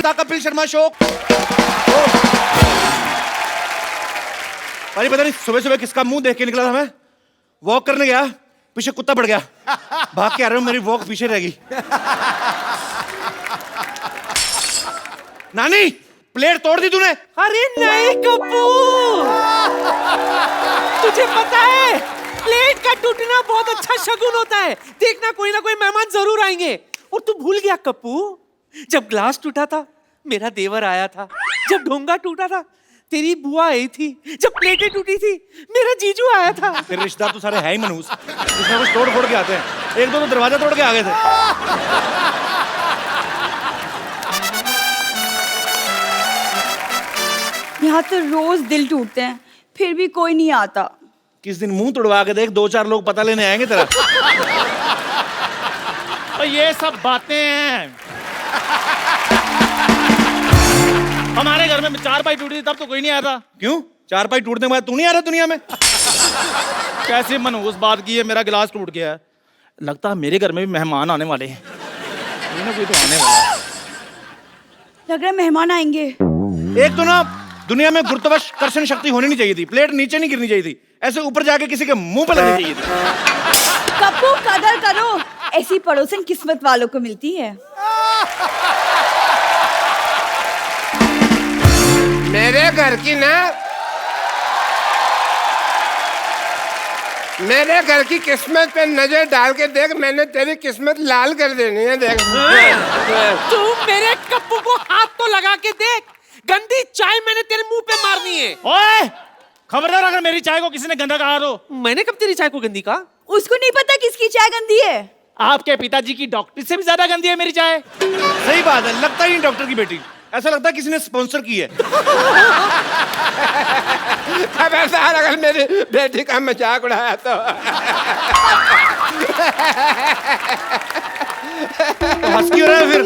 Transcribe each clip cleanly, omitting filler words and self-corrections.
The Kapil Sharma show. अरे पता नहीं सुबह सुबह किसका मुंह देख के निकला था मैं। वॉक करने गया, पीछे कुत्ता पड़ गया, भाग के आ रहा हूं, मेरी वॉक पीछे रह गई। नानी प्लेट तोड़ दी तूने? अरे नहीं कप्पू, तुझे पता है प्लेट का टूटना बहुत अच्छा शगुन होता है। देखना कोई ना कोई मेहमान जरूर आएंगे। और तू भूल गया कप्पू, जब ग्लास टूटा था मेरा देवर आया था, जब ढोंगा टूटा था तेरी बुआ आई थी, जब प्लेटें टूटी थी मेरा जीजू आया था। तेरे रिश्तेदार तो सारे है ही मनहूस, कुछ ना कुछ तोड़ फोड़ के आते हैं। एक दो तो दरवाजा तोड़ के आ गए थे। यहाँ तो रोज दिल टूटते हैं, फिर भी कोई नहीं आता। किस दिन मुंह तोड़वा के देख, 2-4 लोग पता लेने आएंगे तेरा। और ये सब बातें हैं। हमारे घर में 4 पाई टूटी थी तब तो कोई नहीं आया था। क्यों? 4 पाई टूटने के बाद तू नहीं आ रहा दुनिया में? कैसे मनहूस बात की है, मेरा गिलास टूट गया है। लगता है मेरे घर में भी मेहमान आने वाले हैं। कोई ना कोई तो आने वाला है। लग रहा है मेहमान आएंगे। एक तो ना दुनिया में गुरुत्वाकर्षण शक्ति होनी नहीं चाहिए थी, प्लेट नीचे नहीं गिरनी चाहिए थी, ऐसे ऊपर जाके किसी के मुंह पे लगनी चाहिए थी। कप्पू कदर करो, ऐसी पड़ोसन किस्मत वालों को मिलती है। मेरे घर की ना, मेरे घर की किस्मत पे नजर डाल के देख, मैंने तेरी किस्मत लाल कर देनी है। देख तू मेरे कप्पू को हाथ तो लगा के देख, गंदी चाय मैंने तेरे मुंह पे मारनी है। ओए खबरदार, अगर मेरी चाय को किसी ने गंदा कहा तो। मैंने कब तेरी चाय को गंदी कहा? उसको नहीं पता किसकी चाय गंदी है। आपके पिताजी की डॉक्टर से भी ज्यादा गंदी है मेरी चाय। सही बात है, लगता ही नहीं डॉक्टर की बेटी, ऐसा लगता है किसी ने स्पॉन्सर की है। खबरदार अगर मेरी बेटी का मजाक उड़ाया तो। हंस क्यों रहा है फिर?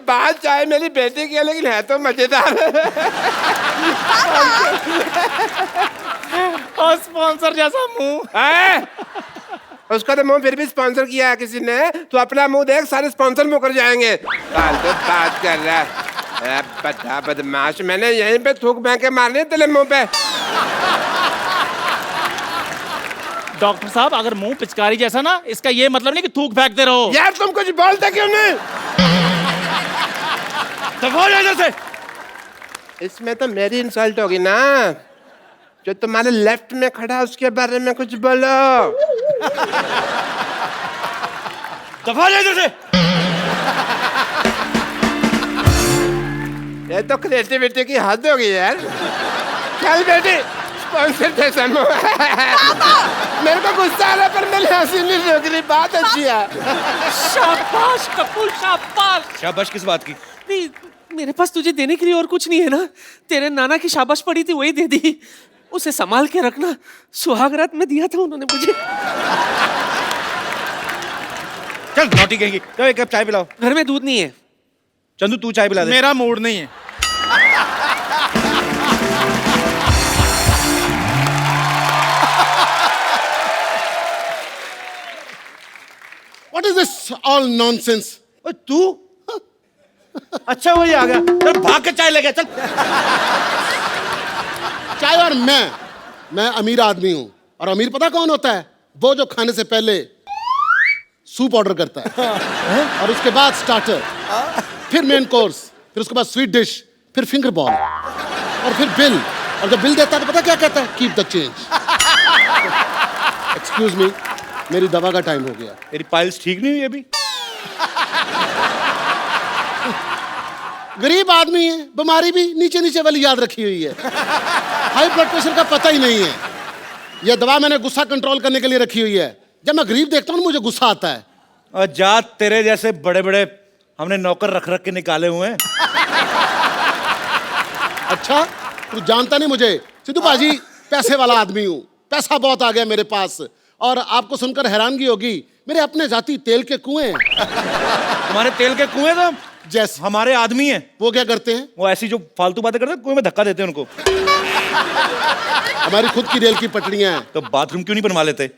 बात चाहे मेरी बेटी की है लेकिन है तो मजेदार। और स्पॉन्सर जैसा मुंह। उसका तो मुंह फिर भी स्पॉन्सर किया है किसी ने। तो अपना मुंह देख, सारे स्पॉन्सर मुकर जाएंगे। फालतू बात कर रहा है बता बदमाश। मैंने यहीं पे थूक फेंक के मारने तेरे मुंह पे। डॉक्टर साहब अगर मुंह पिचकारी जैसा ना, इसका ये मतलब नहीं कि थूक फेंकते रहो। यार तुम कुछ बोलते क्यों नहीं? दफा हो जाए इधर से। इसमें तो मेरी इंसल्ट होगी ना। जो तुम्हारे लेफ्ट में खड़ा है उसके बारे में कुछ बोलो। दफा हो जाए इधर से। ये तो क्रिएटिविटी की हद होगी यार। चल बेटी, स्पॉन्सर थे समूह। मेरे को गुस्सा आ रहा पर मेरी हंसी नहीं रोक रही। बात अच्छी है। शाबाश कप्पू शाबाश। शाबाश किस बात की? नहीं, मेरे पास तुझे देने के लिए और कुछ नहीं है ना। तेरे नाना की शाबाश पड़ी थी वही दे दी। उसे संभाल के रखना, सुहागरात में दिया था उन्होंने मुझे। चल नौटी कहेंगी, तो एक कप चाय पिलाओ। घर में दूध नहीं है। चंदू तू चाय पिला दे। मेरा मूड नहीं है। What is this all nonsense? ओए तू? अच्छा वही आ गया, चल भाग के चाय ले गया। चल चाय और मैं अमीर आदमी हूं। और अमीर पता कौन होता है? वो जो खाने से पहले सूप ऑर्डर करता है और उसके बाद स्टार्टर, फिर मेन कोर्स, फिर उसके बाद स्वीट डिश, फिर फिंगर बॉल और फिर बिल। और जब बिल देता है तो पता क्या कहता है? Keep the change. Excuse me, मेरी दवा का टाइम हो गया। तेरी पाइल्स ठीक नहीं हुई अभी? गरीब आदमी है, बीमारी भी नीचे नीचे वाली याद रखी हुई है। हाई ब्लड प्रेशर का पता ही नहीं है। यह दवा मैंने गुस्सा कंट्रोल करने के लिए रखी हुई है। जब मैं गरीब देखता हूँ मुझे गुस्सा आता है। और जा, तेरे जैसे बड़े बड़े हमने नौकर रख रख के निकाले हुए हैं। अच्छा, तू जानता नहीं मुझे। सिद्धू बाजी पैसे वाला आदमी हूँ, पैसा बहुत आ गया मेरे पास। और आपको सुनकर हैरानगी होगी, मेरे अपने जाति तेल के कुएं हैं। तुम्हारे तेल के कुएं तो जैसे हमारे आदमी हैं। वो क्या करते हैं? वो ऐसी जो फालतू बातें करते हैं, कुएं में धक्का देते हैं उनको। हमारी खुद की रेल की पटरियां हैं। तो बाथरूम क्यों नहीं बनवा लेते?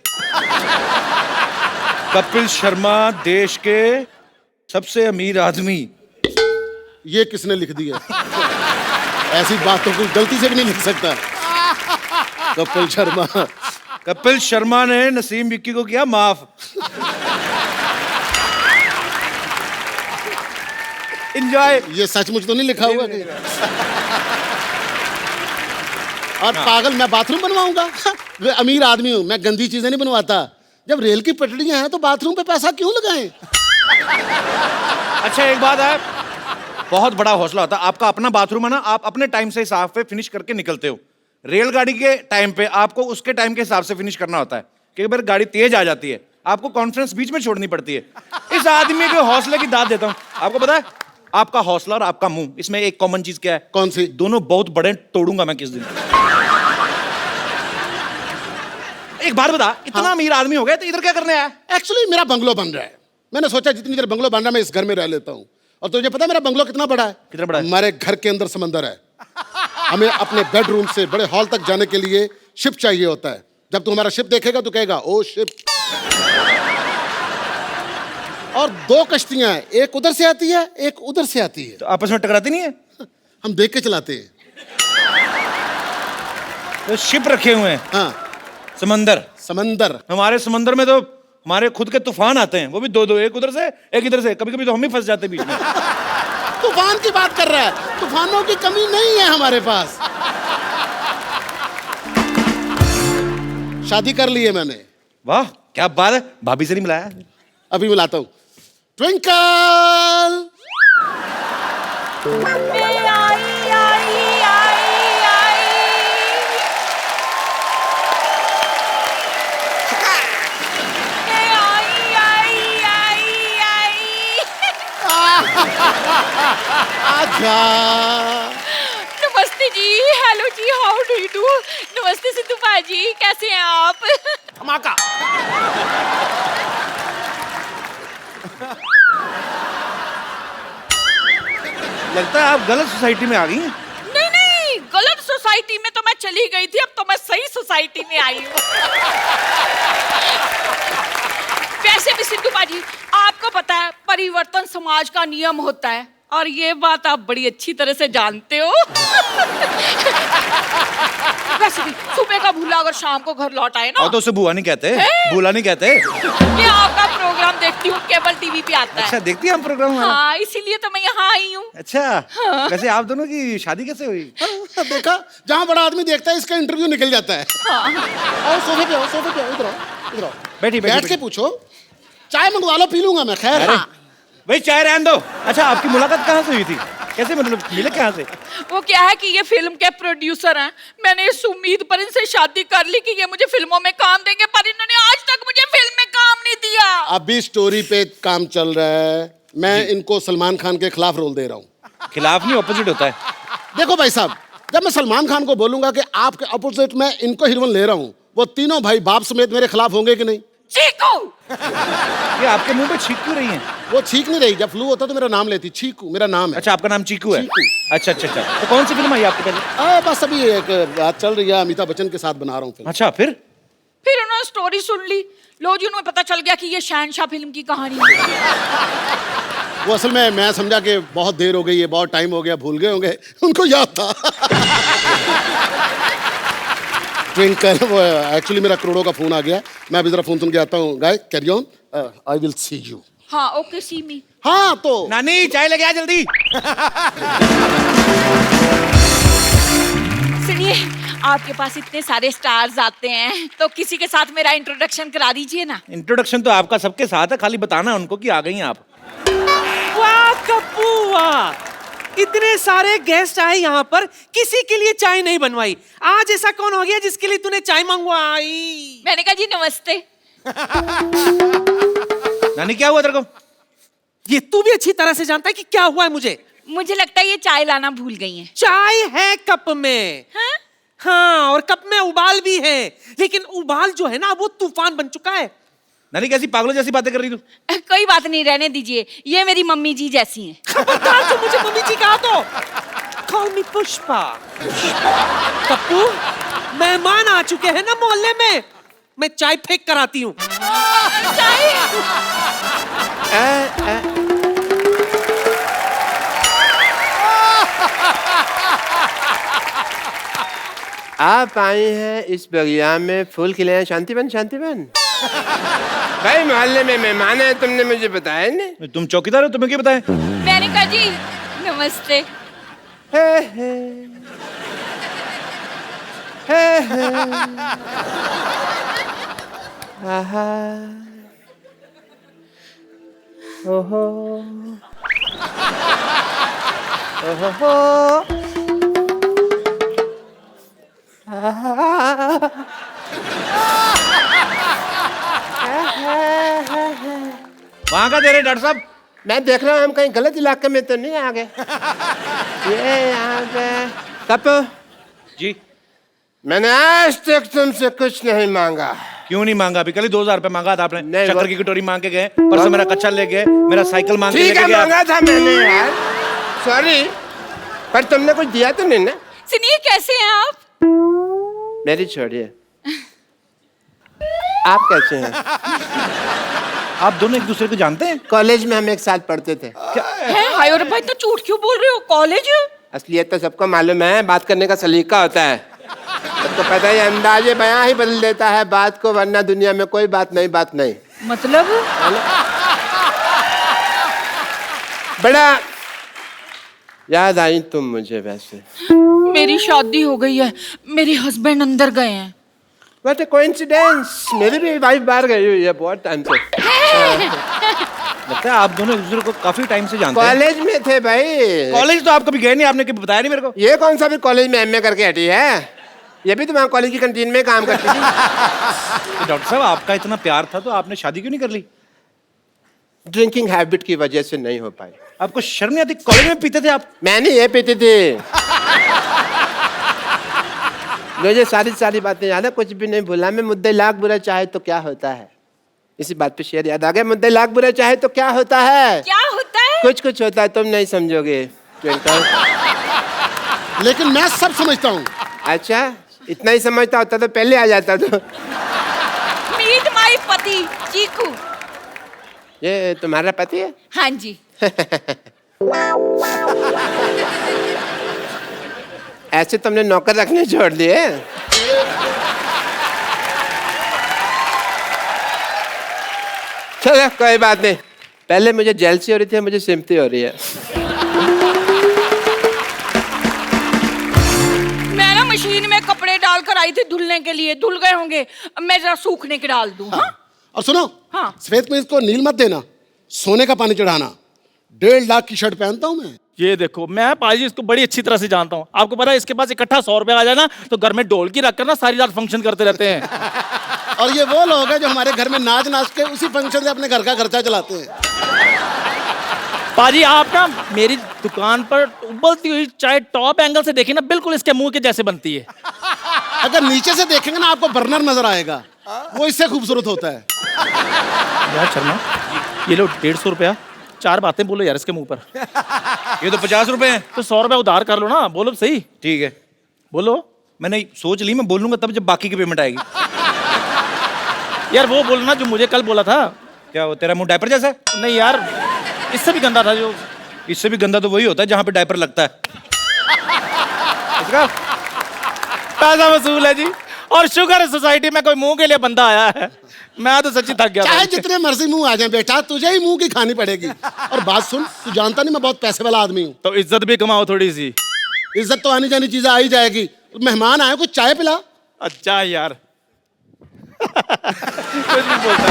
कपिल शर्मा देश के सबसे अमीर आदमी। ये किसने लिख दी है? ऐसी बात तो कोई गलती से भी नहीं लिख सकता। कपिल शर्मा। कपिल शर्मा ने नसीम विक्की को किया माफ। एंजॉय। ये सचमुच तो नहीं लिखा हुआ कहीं? और पागल मैं बाथरूम बनवाऊंगा? मैं अमीर आदमी हूं, मैं गंदी चीजें नहीं बनवाता। जब रेल की पटरियां हैं तो बाथरूम पे पैसा क्यों लगाएं? अच्छा एक बात है, बहुत बड़ा हौसला होता है। आपका अपना बाथरूम है ना, आप अपने टाइम से हिसाब पे फिनिश करके निकलते हो। रेलगाड़ी के टाइम पे आपको उसके टाइम के हिसाब से फिनिश करना होता है। कई बार गाड़ी तेज आ जाती है, आपको कॉन्फ्रेंस बीच में छोड़नी पड़ती है। इस आदमी के हौसले की दाद देता हूं। आपको पता है, आपका हौसला और आपका मुंह, इसमें एक कॉमन चीज क्या है? कौन सी? दोनों बहुत बड़े, तोड़ूंगा मैं किस दिन। एक बात बता, इतना अमीर आदमी हो गया तो इधर क्या करने आया? एक्चुअली मेरा बंगलो बन रहा है। मैंने सोचा जितनी देर बंगलो बन रहा है मैं इस घर में रह लेता हूँ। और तुझे पता है मेरा बंगलो कितना बड़ा है? कितना बड़ा है? हमारे घर के अंदर समंदर है। हमें अपने बेडरूम से बड़े हॉल तक जाने के लिए शिप चाहिए होता है। जब तू हमारा शिप देखेगा तो कहेगा ओ शिप। और 2 कश्तियां हैं, एक उधर से आती है, एक उधर से आती है। तो आपस में टकराती नहीं है? हम देख के चलाते हैं। तो शिप रखे हुए हैं। हाँ, समंदर। समंदर। हमारे समंदर में तो हमारे खुद के तूफान आते हैं, वो भी 2-2, एक उधर से एक इधर से। कभी कभी तो हम ही फंस जाते हैं बीच में। तूफान की बात कर रहा है? तूफानों की कमी नहीं है हमारे पास। शादी कर ली है मैंने। वाह क्या बात है, भाभी से नहीं मिलाया? अभी मिलाता हूं। ट्विंकल। आजा। नमस्ते जी, hello ji, how do you do? नमस्ते सिद्धू भाजी, कैसे हैं आप? धमाका। लगता है आप गलत सोसाइटी में आ गई हैं। नहीं नहीं, गलत सोसाइटी में तो मैं चली गई थी, अब तो मैं सही सोसाइटी में आई हूँ। वैसे भी सिद्धू भाजी, आपको पता है परिवर्तन समाज का नियम होता है, और ये बात आप बड़ी अच्छी तरह से जानते हो। वैसे भी सुबह का भूला अगर शाम को घर लौट आए ना, और तो उसे बुआ नहीं कहते, भूला नहीं कहते। ये आपका प्रोग्राम देखती हूँ, केबल टीवी पे आता है। अच्छा देखती है हम प्रोग्राम हमारा? हाँ, इसीलिए तो मैं यहाँ आई हूँ। अच्छा वैसे आप दोनों की शादी कैसे हुई? देखा, जहां बड़ा आदमी देखता है इसका इंटरव्यू निकल जाता है। और सोफे पे आओ, सोफे पे आओ, इधर आओ, इधर आओ। बैठी बैठ के पूछो। चाय मंगवा लो, पी लूंगा मैं। खैर भाई चाय रहने दो। अच्छा आपकी मुलाकात कहाँ से हुई थी? कैसे मतलब मिले कहाँ से? वो क्या है कि ये फिल्म के प्रोड्यूसर हैं। मैंने इस उम्मीद पर इनसे शादी कर ली कि ये मुझे फिल्मों में काम देंगे, पर इन्होंने आज तक मुझे फिल्म में काम नहीं दिया। अभी स्टोरी पे काम चल रहा है। मैं इनको सलमान खान के खिलाफ रोल दे रहा हूँ। खिलाफ नहीं, ऑपोजिट होता है। देखो भाई साहब, जब मैं सलमान खान को बोलूंगा कि आपके अपोजिट मैं इनको हीरोइन ले रहा हूँ, वो तीनों भाई बाप समेत मेरे खिलाफ होंगे कि नहीं? चीकू। ये आपके मुंह पे छींक क्यों रही है? वो छींक नहीं रही। जब फ्लू होता तो मेरा नाम लेती। चीकू मेरा नाम है। अच्छा आपका नाम चीकू है? चीकू। अच्छा अच्छा अच्छा। तो कौन सी फिल्म आई आपकी पहले? बस अभी एक बात चल रही है, अमिताभ बच्चन के साथ बना रहा हूँ फिल्म। अच्छा फिर उन्होंने स्टोरी सुन ली, लो जी, उन्हें पता चल गया कि ये शहनशाह फिल्म की कहानी है। वो असल में मैं समझा कि बहुत देर हो गई है, बहुत टाइम हो गया, भूल गए होंगे, उनको याद था। ट्विंकल, वो एक्चुअली मेरा करोड़ों का फोन आ गया। मैं अभी जरा फोन सुन के आता हूँ। Guy carry on, I will see you. हाँ ओके, सी मी। हाँ तो नानी चाय लेके आ जल्दी। सुनिए, आपके पास इतने सारे स्टार्स आते हैं, तो किसी के साथ मेरा इंट्रोडक्शन करा दीजिए ना। इंट्रोडक्शन तो आपका सबके साथ है, खाली बताना उनको कि आ गई हैं आप। वाह कप्पू वाह, इतने सारे गेस्ट आए यहाँ पर, किसी के लिए चाय नहीं बनवाई। आज ऐसा कौन हो गया जिसके लिए तूने चाय मंगवाई? मैंने कहा जी नमस्ते। नानी क्या हुआ तेरे को? ये तू भी अच्छी तरह से जानता है कि क्या हुआ है मुझे। मुझे लगता है ये चाय लाना भूल गई हैं। चाय है कप में। हाँ? हाँ, और कप में उबाल भी है, लेकिन उबाल जो है ना वो तूफान बन चुका है। नानी कैसी पागलों जैसी बातें कर रही तू? कोई बात नहीं, रहने दीजिए, ये मेरी मम्मी जी जैसी हैं। खबरदार तू मुझे मम्मी जी कहा तो। Call me Pushpa. कप्पू, मेहमान आ चुके हैं ना मोहल्ले में, मैं चाय फेंक कर आती हूँ। चाय? आप आई हैं इस बगिया में फूल खिले हैं शांतिवन शांतिवन। भाई मोहल्ले में मेहमान है, तुमने मुझे बताया नहीं। तुम चौकीदार हो, तुम्हें क्या बताएं? मेनका जी नमस्ते। हे हे हे हे आहा ओहो ओहो वहां का दे रहे डॉक्टर साहब? मैं देख रहा हूँ हम कहीं गलत इलाके में तो नहीं आ गए। ये यहाँ पे कपू, जी मैंने आज तक तुमसे कुछ नहीं मांगा। क्यों नहीं मांगा? अभी कल ही 2000 रुपए मांगा था आपने। नहीं, शक्कर की कटोरी मांग के गए, परसों मेरा कच्चा ले गए, मेरा साइकिल मांग के ठीक है लेके गए आप। मांगा था मैंने यार, सॉरी, पर तुमने कुछ दिया तो नहीं ना। सुनिए कैसे हैं आप? मेरी छोड़िए, आप कैसे हैं? आप दोनों एक दूसरे को जानते हैं? कॉलेज में हम एक साथ पढ़ते थे। है हाय और भाई तो झूठ क्यों बोल रहे हो? कॉलेज? असलियत तो सबको मालूम है, बात करने का सलीका होता है। सबको पता है अंदाजे बयां ही बदल देता है बात को, वरना दुनिया में कोई बात नहीं। मतलब बड़ा याद आई तुम मुझे वैसे। मेरी शादी हो गई है, मेरे हस्बैंड अंदर गए हैं। What a coincidence! मेरी भी वाइफ बाहर गई हुई है बहुत टाइम से। लगता है आप दोनों एक दूसरे को काफी टाइम से जानते हैं। कॉलेज में थे भाई। कॉलेज तो आप कभी गए नहीं, आपने कभी बताया नहीं मेरे को। ये कौन सा भी कॉलेज में एमए करके हटी है? ये भी तो वहाँ कॉलेज की कैंटीन में काम करती थी। तो डॉक्टर साहब आपका इतना प्यार था तो आपने शादी क्यों नहीं कर ली? ड्रिंकिंग हैबिट की वजह से नहीं हो पाई। आपको शर्म नहीं आती? कॉलेज में पीते थे आप? मैंने ये पीती थी। मुझे सारी बातें याद है, कुछ भी नहीं भूला मैं। मुद्दे लाख बुरा चाहे तो क्या होता है, इसी बात पे शेर याद आ गया। मुद्दे लाख बुरा चाहे तो क्या होता है? क्या होता है? कुछ होता है, तुम नहीं समझोगे ट्विंकल। लेकिन मैं सब समझता हूँ। अच्छा, इतना ही समझता होता तो पहले आ जाता। तो मीट माई पति चीकू। ये तुम्हारा पति है? हाँ जी। ऐसे तुमने नौकर रखने छोड़ दिए? चलो कोई बात नहीं, पहले मुझे जेलसी हो रही थी, मुझे सिम्पथी हो रही है। मैं ना मशीन में कपड़े डालकर आई थी धुलने के लिए, धुल गए होंगे, अब मैं जरा सूखने के डाल दूं। हाँ? और सुनो, हाँ। सफेद में इसको नील मत देना, सोने का पानी चढ़ाना। 1.5 लाख की शर्ट पहनता हूँ मैं। ये देखो, मैं पाजी इसको बड़ी अच्छी तरह से जानता हूँ। आपको पता है इसके पास इकट्ठा 100 रुपया आ जाए ना तो घर में ढोलकी रखकर ना सारी रात फंक्शन करते रहते हैं। और ये वो लोग हैं जो हमारे घर में नाच के उसी फंक्शन से अपने घर का खर्चा चलाते हैं। पाजी आप ना मेरी दुकान पर उबलती हुई चाय टॉप एंगल से देखिए ना, बिल्कुल इसके मुंह के जैसे बनती है। अगर नीचे से देखेंगे ना आपको बर्नर नजर आएगा, वो इससे खूबसूरत होता है। यार शर्मा, ये लो 150 रुपया, 4 बातें बोलो यार इसके मुंह पर। ये तो 50 रुपए हैं। तो 100 रुपया उधार कर लो ना, बोलो सही। ठीक है, बोलो। मैंने सोच ली, मैं बोलूंगा तब जब बाकी की पेमेंट आएगी। यार वो बोलना जो मुझे कल बोला था। क्या वो तेरा मुंह डायपर जैसा है? नहीं यार, इससे भी गंदा था जो। इससे भी गंदा तो वही होता है जहां पे डायपर लगता है। इसका पैसा वसूल है जी, और शुगर है सोसाइटी में कोई मुंह के लिए बंदा आया है। मैं तो सच्ची थक गया। चाहे जितने मर्जी मुंह आ जाए बेटा, तुझे ही मुंह की खानी पड़ेगी। और बात सुन, तू जानता नहीं मैं बहुत पैसे वाला आदमी हूँ। तो इज्जत भी कमाओ थोड़ी सी। इज्जत तो आनी जानी चीजें आ ही जाएगी। मेहमान आए, कुछ चाय पिला। अच्छा यार। कुछ नहीं बोलता।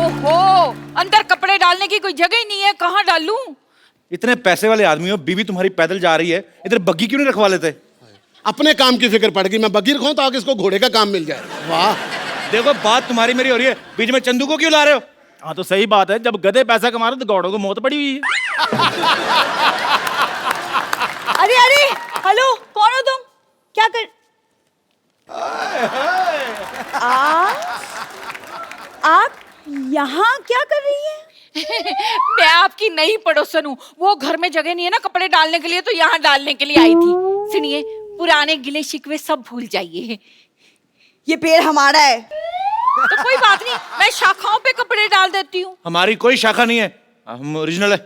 ओहो, अंदर कपड़े डालने की कोई जगह ही नहीं है, कहाँ डालूं? इतने पैसे वाले आदमी हो, बीवी तुम्हारी पैदल जा रही है, इधर बग्गी क्यों नहीं रखवा लेते? अपने काम की फिक्र पड़ गई। मैं बगीर खाऊं तो आगे इसको घोड़े का काम मिल जाए। वाह, देखो बात तुम्हारी मेरी हो रही है, बीच में चंदू को क्यों ला रहे हो? हाँ तो सही बात है, जब गधे पैसा कमा रहे तो गौड़ों को मौत पड़ी हुई है। अरे हेलो, कौन हो तुम? क्या कर आप यहाँ क्या कर रही हैं? मैं आपकी नई पड़ोसन हूँ, वो घर में जगह नहीं है ना कपड़े डालने के लिए, तो यहाँ डालने के लिए आई थी। सुनिए, पुराने गिले शिकवे सब भूल जाइए। ये पेड़ हमारा है। तो कोई बात नहीं, मैं शाखाओं पे कपड़े डाल देती हूँ। हमारी कोई शाखा नहीं है, हम ओरिजिनल है।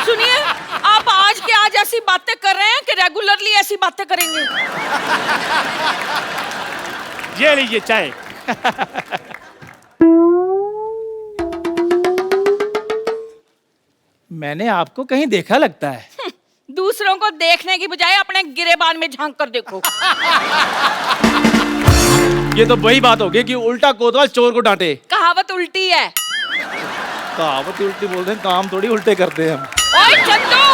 सुनिए, आप आज के आज ऐसी बातें कर रहे हैं कि रेगुलरली ऐसी बातें करेंगे? ये लीजिए चाय। मैंने आपको कहीं देखा लगता है। दूसरों को देखने की बजाय अपने गिरेबान में झांक कर देखो। ये तो वही बात हो गई कि उल्टा कोतवाल चोर को डांटे। कहावत उल्टी है। कहावत उल्टी बोलते हैं, काम थोड़ी उल्टे करते हैं हम। ओए चंदू,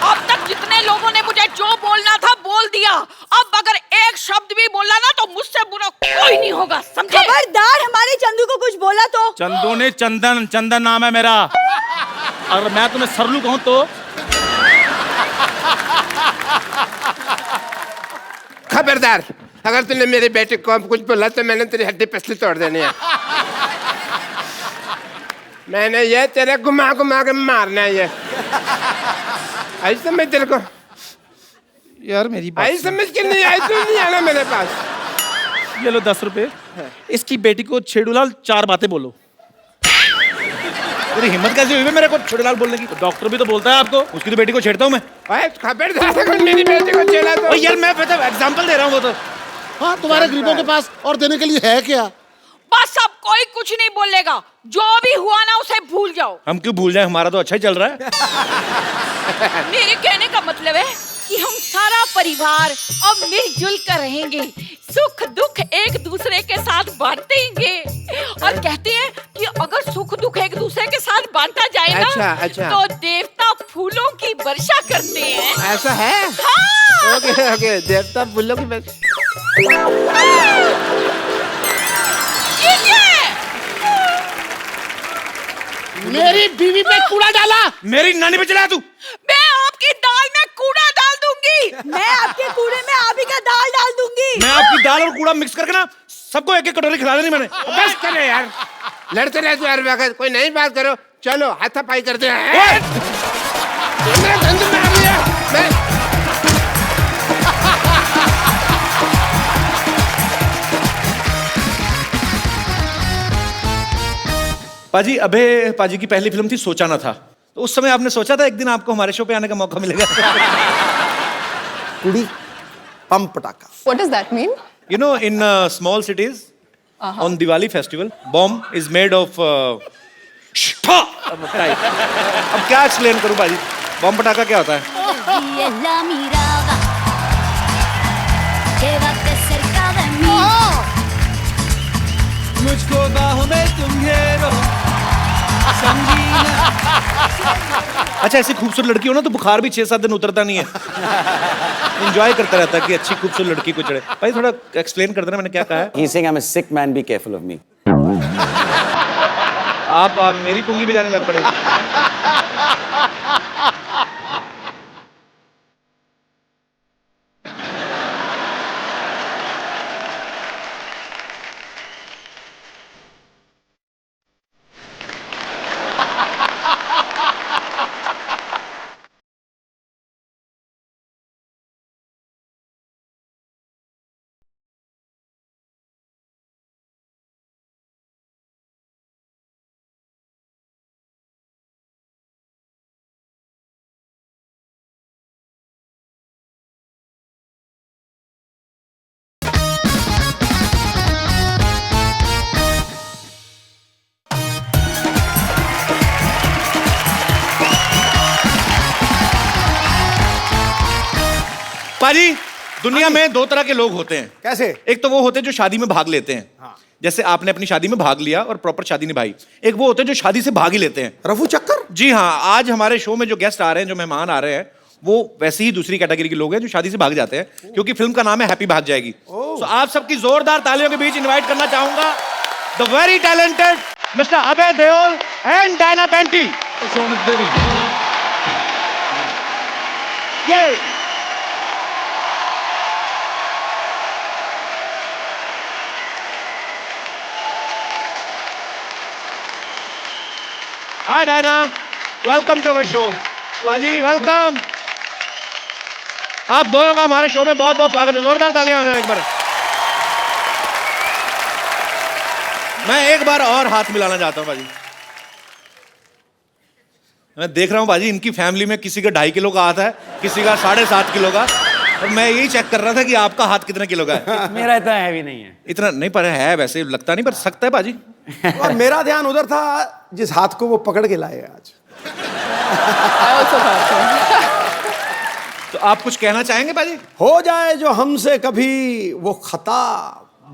अब तक जितने लोगों ने मुझे जो बोलना था बोल दिया। अब अगर एक शब्द भी बोला ना तो मुझसे बुरा कोई नहीं होगा, समझे? खबरदार हमारे चंदू को कुछ बोला तो। चंदू ने चंदन नाम है मेरा। अगर मैं तुम्हें सरलू कहूं तो खबरदार, अगर तूने मेरे बेटे को कुछ बोला तो मैंने तेरी हड्डी पसली तोड़ देनी है। मैंने ये तेरे घुमा घुमा के मारना है ये। आई समझ तेरे को? यार मेरी बात आई समझ के नहीं आई, तू नहीं आना मेरे पास। ये लो 10 रुपए। इसकी बेटी को छेड़ूलाल 4 बातें बोलो। तेरी हिम्मत कैसे हुई मेरे को छोटेलाल बोलने की? डॉक्टर भी तो बोलता है आपको। उसकी तो बेटी को छेड़ता हूँ मैं। ओए खबरदार, अगर मेरी बेटी को छेड़ा तो। ओ यार मैं एग्जांपल दे रहा हूँ वो तो। हाँ, तुम्हारे गरीबों के पास और देने के लिए है क्या? बस अब कोई कुछ नहीं बोलेगा। जो भी हुआ ना उसे भूल जाओ। हम क्यों भूल जाए, हमारा तो अच्छा ही चल रहा है। मेरे कहने का मतलब है कि हम सारा परिवार अब मिलजुल कर रहेंगे, सुख दुख एक दूसरे के साथ बांटेंगे। और कहते हैं कि अगर सुख दुख एक दूसरे के साथ बांटा जाए ना, अच्छा। तो देवता फूलों की वर्षा करते हैं। ऐसा है? हाँ। ओके, देवता फूलों की बस। मेरी बीवी पे कूड़ा डाला। मेरी नानी पे चला तू। मैं आपकी दाल में कूड़ा डाल दूंगी। मैं आपके कूड़े में आप ही का दाल डाल दूंगी। मैं आपकी दाल और कूड़ा मिक्स करके ना सबको एक एक कटोरी खिला देनी मैंने। बस करे यार, लड़ते रहते यार। वक्त कोई नई बात करो, चलो हाथापाई करते हैं। मेरा धंधा मार लिया मैं। पाजी, अबे पाजी की पहली फिल्म थी सोचा ना था, तो उस समय आपने सोचा था एक दिन आपको हमारे शो पे आने का मौका मिलेगा? कुड़ी पम पटाखा। What does that mean? You know, in small cities, on Diwali festival, bomb is made of type. अब क्या एक्सप्लेन करूं बाजी? बम पटाखा क्या होता है? मुझको बाहों में तुम घेरो, अच्छा, ऐसी खूबसूरत लड़की हो ना तो बुखार भी 6-7 दिन उतरता नहीं है। एंजॉय करता रहता है कि अच्छी खूबसूरत लड़की को चढ़े। भाई थोड़ा एक्सप्लेन कर देना मैंने क्या कहा है। He's saying I'm a sick man, be careful of me. आप मेरी पुंगी भी जाने लग पड़ेगी। पाजी, दुनिया में 2 तरह के लोग होते हैं। कैसे? एक तो वो होते हैं जो शादी में भाग लेते हैं, जैसे आपने अपनी शादी में भाग लिया और प्रॉपर शादी निभाई। एक वो होते हैं जो शादी से भाग ही लेते हैं। रफू चक्कर। जी हाँ, आज हमारे शो में जो गेस्ट आ रहे हैं, जो मेहमान आ रहे हैं, वो वैसे ही दूसरी कैटेगरी के लोग हैं जो शादी से भाग जाते हैं, क्योंकि फिल्म का नाम है हैप्पी भाग जाएगी। तो आप सबकी जोरदार तालियों के बीच इनवाइट करना चाहूंगा the very talented mister Abhay Deol and Diana Penty. ये hi Diana, welcome to our show. जी वेलकम। आप दोनों का हमारे शो में बहुत बहुत स्वागत है। जोरदार तालियां हो जाए एक बार। मैं एक बार और हाथ मिलाना चाहता हूं भाजी। मैं देख रहा हूँ बाजी, इनकी फैमिली में किसी का 2.5 किलो का हाथ है, किसी का 7.5 किलो का, और मैं यही चेक कर रहा था कि आपका हाथ कितने किलो का है। मेरा इतना हैवी नहीं है। इतना नहीं, पर है वैसे, लगता नहीं, पर सकता है बाजी। और मेरा ध्यान उधर था जिस हाथ को वो पकड़ के लाए आज। तो आप कुछ कहना चाहेंगे बाजी? हो जाए जो हमसे कभी वो खता,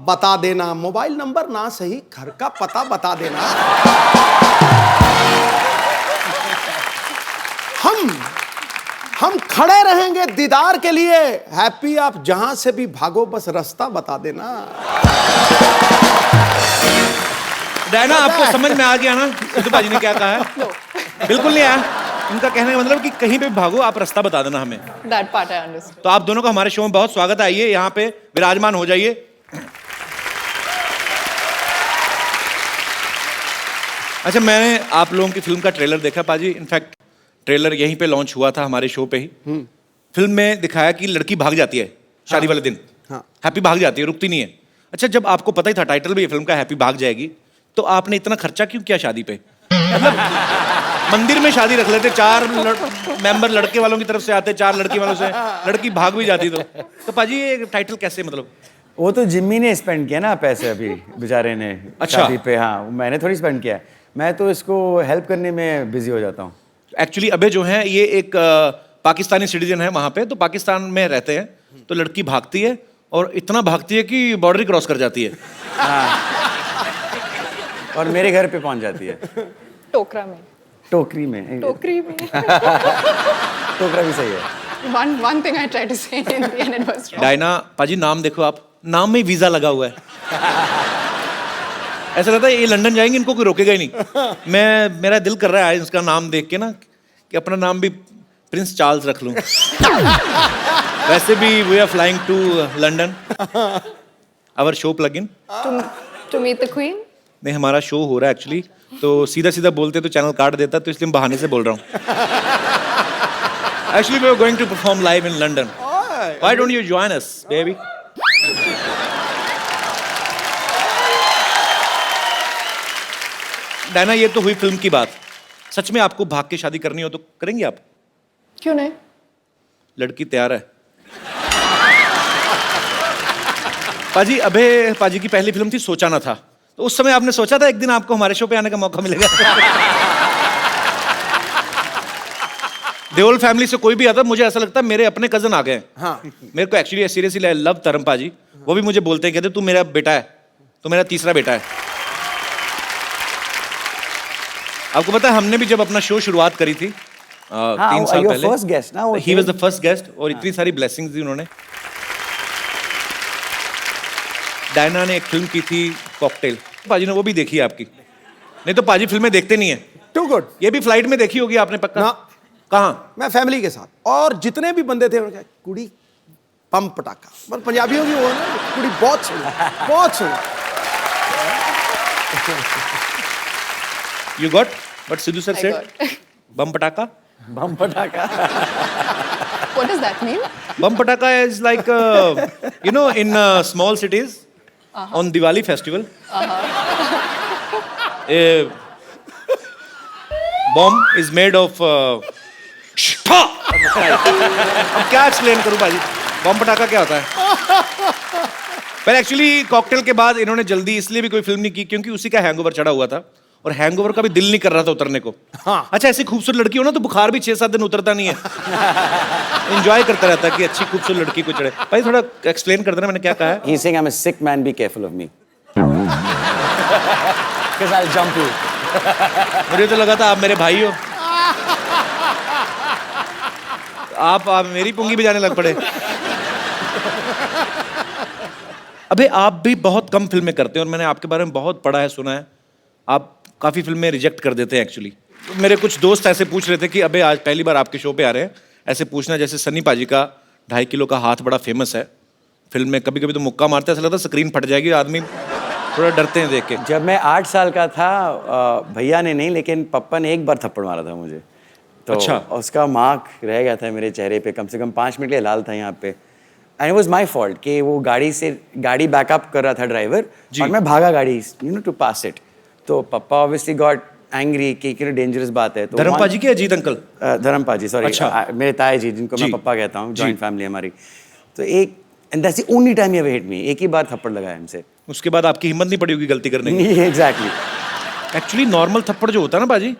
बता देना, मोबाइल नंबर ना सही घर का पता बता देना। हम खड़े रहेंगे दीदार के लिए, हैप्पी आप जहां से भी भागो बस रास्ता बता देना। डायना, आपको समझ में आ गया ना सिद्धू बाजी ने क्या कहा है? बिल्कुल नहीं आया। इनका कहने का मतलब कि कहीं पे भागो, आप रास्ता बता देना हमें। That part I understood. तो आप दोनों का हमारे शो में बहुत स्वागत है। आइए यहाँ पे विराजमान हो जाइए। अच्छा, मैंने आप लोगों की फिल्म का ट्रेलर देखा पाजी। इनफैक्ट ट्रेलर यहीं पे लॉन्च हुआ था हमारे शो पे ही। फिल्म में दिखाया कि लड़की भाग जाती है शादी वाले दिन। हैप्पी भाग जाती है, रुकती नहीं है। अच्छा, जब आपको पता ही था टाइटल भी ये फिल्म का हैप्पी भाग जाएगी, तो आपने इतना खर्चा क्यों किया शादी पे? मतलब मंदिर में शादी रख लेते, 4 मेंबर लड़के वालों की तरफ से आते, 4 लड़की वालों से, लड़की भाग भी जाती। तो पाजी ये टाइटल कैसे, मतलब? वो तो जिम्मी ने स्पेंड किया ना पैसे अभी बेचारे ने। अच्छा। शादी पे। हाँ, मैंने थोड़ी स्पेंड किया है। मैं तो इसको हेल्प करने में बिजी हो जाता हूँ। एक्चुअली अबे जो है ये एक पाकिस्तानी सिटीजन है वहाँ पे, तो पाकिस्तान में रहते हैं। तो लड़की भागती है और इतना भागती है कि बॉर्डर क्रॉस कर जाती है। और मेरे घर पे पहुँच जाती है। टोकरा में। टोकरी में। टोकरी में। टोकरा भी सही है। One thing I tried to say in the end it was wrong. Diana पाजी, नाम देखो आप, नाम में वीजा लगा हुआ है। ऐसा लगता है ये लंदन जाएंगे, इनको कोई रोकेगा ही नहीं। मेरा दिल कर रहा है इसका नाम देख के ना कि अपना नाम भी प्रिंस चार्ल्स रख लूं। वैसे भी we are flying to London, our show plug in. To meet the queen? नहीं, हमारा शो हो रहा है एक्चुअली, तो सीधा सीधा बोलते तो चैनल काट देता, तो इसलिए हम बहाने से बोल रहा हूँ। Actually we are going to perform live in London. Why don't you join us baby? Diana, ये तो हुई फिल्म की बात। सच में आपको भाग के शादी करनी हो तो करेंगी आप? क्यों नहीं? लड़की तैयार है। पाजी, अबे पाजी की पहली फिल्म थी सोचा ना था, तो उस समय आपने सोचा था एक दिन आपको हमारे शो पे आने का मौका मिलेगा? देओल फैमिली से कोई भी आता, मुझे ऐसा लगता है मेरे अपने कजन आ गए। हाँ। मेरे को एक्चुअली सीरियसली आई लव तरम पाजी। वो भी मुझे बोलते हैं, कहते तू मेरा बेटा है, तू मेरा तीसरा बेटा है। आपको पता है हमने भी जब अपना शो शुरुआत करी थी 3 साल पहले, फर्स्ट गेस्ट ना, he was the first guest, और इतनी सारी ब्लेसिंग्स दी उन्होंने। डायना ने एक फिल्म की थी कॉकटेल, पाजी ने वो भी देखी है आपकी? नहीं तो पाजी फिल्में देखते नहीं है। Too good. ये भी फ्लाइट में देखी होगी आपने पक्का? ना। कहाँ? मैं फैमिली के साथ, और जितने भी बंदे थे उनका कुड़ी पम पटाखा, पर पंजाबियों की वो है ना, कुड़ी बहुत सुनी, बहुत सुनी। You got what Sidhu sir I said? got. Bum pataka? बम पटाखा। What does that mean? Bum pataka is like, you know, in small cities, on Diwali festival, a bomb is made of. अब क्या explain करूं भाजी? बम पटाखा क्या होता है? पर एक्चुअली कॉकटेल के बाद इन्होंने जल्दी इसलिए भी कोई फिल्म नहीं की क्योंकि उसी का हैंगओवर चढ़ा हुआ था, और हैंगओवर का भी दिल नहीं कर रहा था उतरने को। हाँ। अच्छा, ऐसी खूबसूरत लड़की हो ना तो बुखार भी 6-7 दिन उतरता नहीं है। एंजॉय करता रहता है कि अच्छी खूबसूरत लड़की को चढ़े। भाई थोड़ा एक्सप्लेन कर देना मैंने क्या कहा है। He's saying I'm a sick man, be careful of me. Because I'll jump you. मुझे तो लगा था आप मेरे भाई हो, आप मेरी पुंगी बजाने लग पड़े। अबे आप भी बहुत कम फिल्में करते हैं, और मैंने आपके बारे में बहुत पढ़ा है, सुना है, आप काफ़ी फिल्में रिजेक्ट कर देते हैं एक्चुअली। मेरे कुछ दोस्त ऐसे पूछ रहे थे कि अबे आज पहली बार आपके शो पे आ रहे हैं, ऐसे पूछना जैसे सन्नी पाजी का 2.5 किलो का हाथ बड़ा फेमस है फिल्म में, कभी कभी तो मुक्का मारते ऐसा लगता है स्क्रीन फट जाएगी, आदमी थोड़ा डरते हैं देख के। जब मैं 8 साल का था, भैया ने नहीं लेकिन पप्पा ने एक बार थप्पड़ मारा था मुझे, तो अच्छा। उसका मार्क रह गया था मेरे चेहरे पे, कम से कम 5 मिनट के लिए लाल था यहाँ पे। And it was my fault कि वो गाड़ी बैकअप कर रहा था ड्राइवर, और मैं भागा गाड़ी, you know, to pass it. तो पप्पा ऑब्वियसली गॉट एंग्री कि डेंजरस बात है। तो धर्मपा जी के अजीत अंकल? धर्मपा जी, सॉरी, अच्छा। मेरे ताया जी, जिनको मैं जी। पप्पा कहता हूँ, जॉइंट फैमिली हमारी। तो एक, and that's the only time he ever hit me, एक ही बार थप्पड़ लगाया हमसे। उसके बाद आपकी हिम्मत नहीं पड़ी होगी गलती करने की। नहीं, एग्जैक्टली। एक्चुअली नॉर्मल थप्पड़ जो होता है ना बाजी,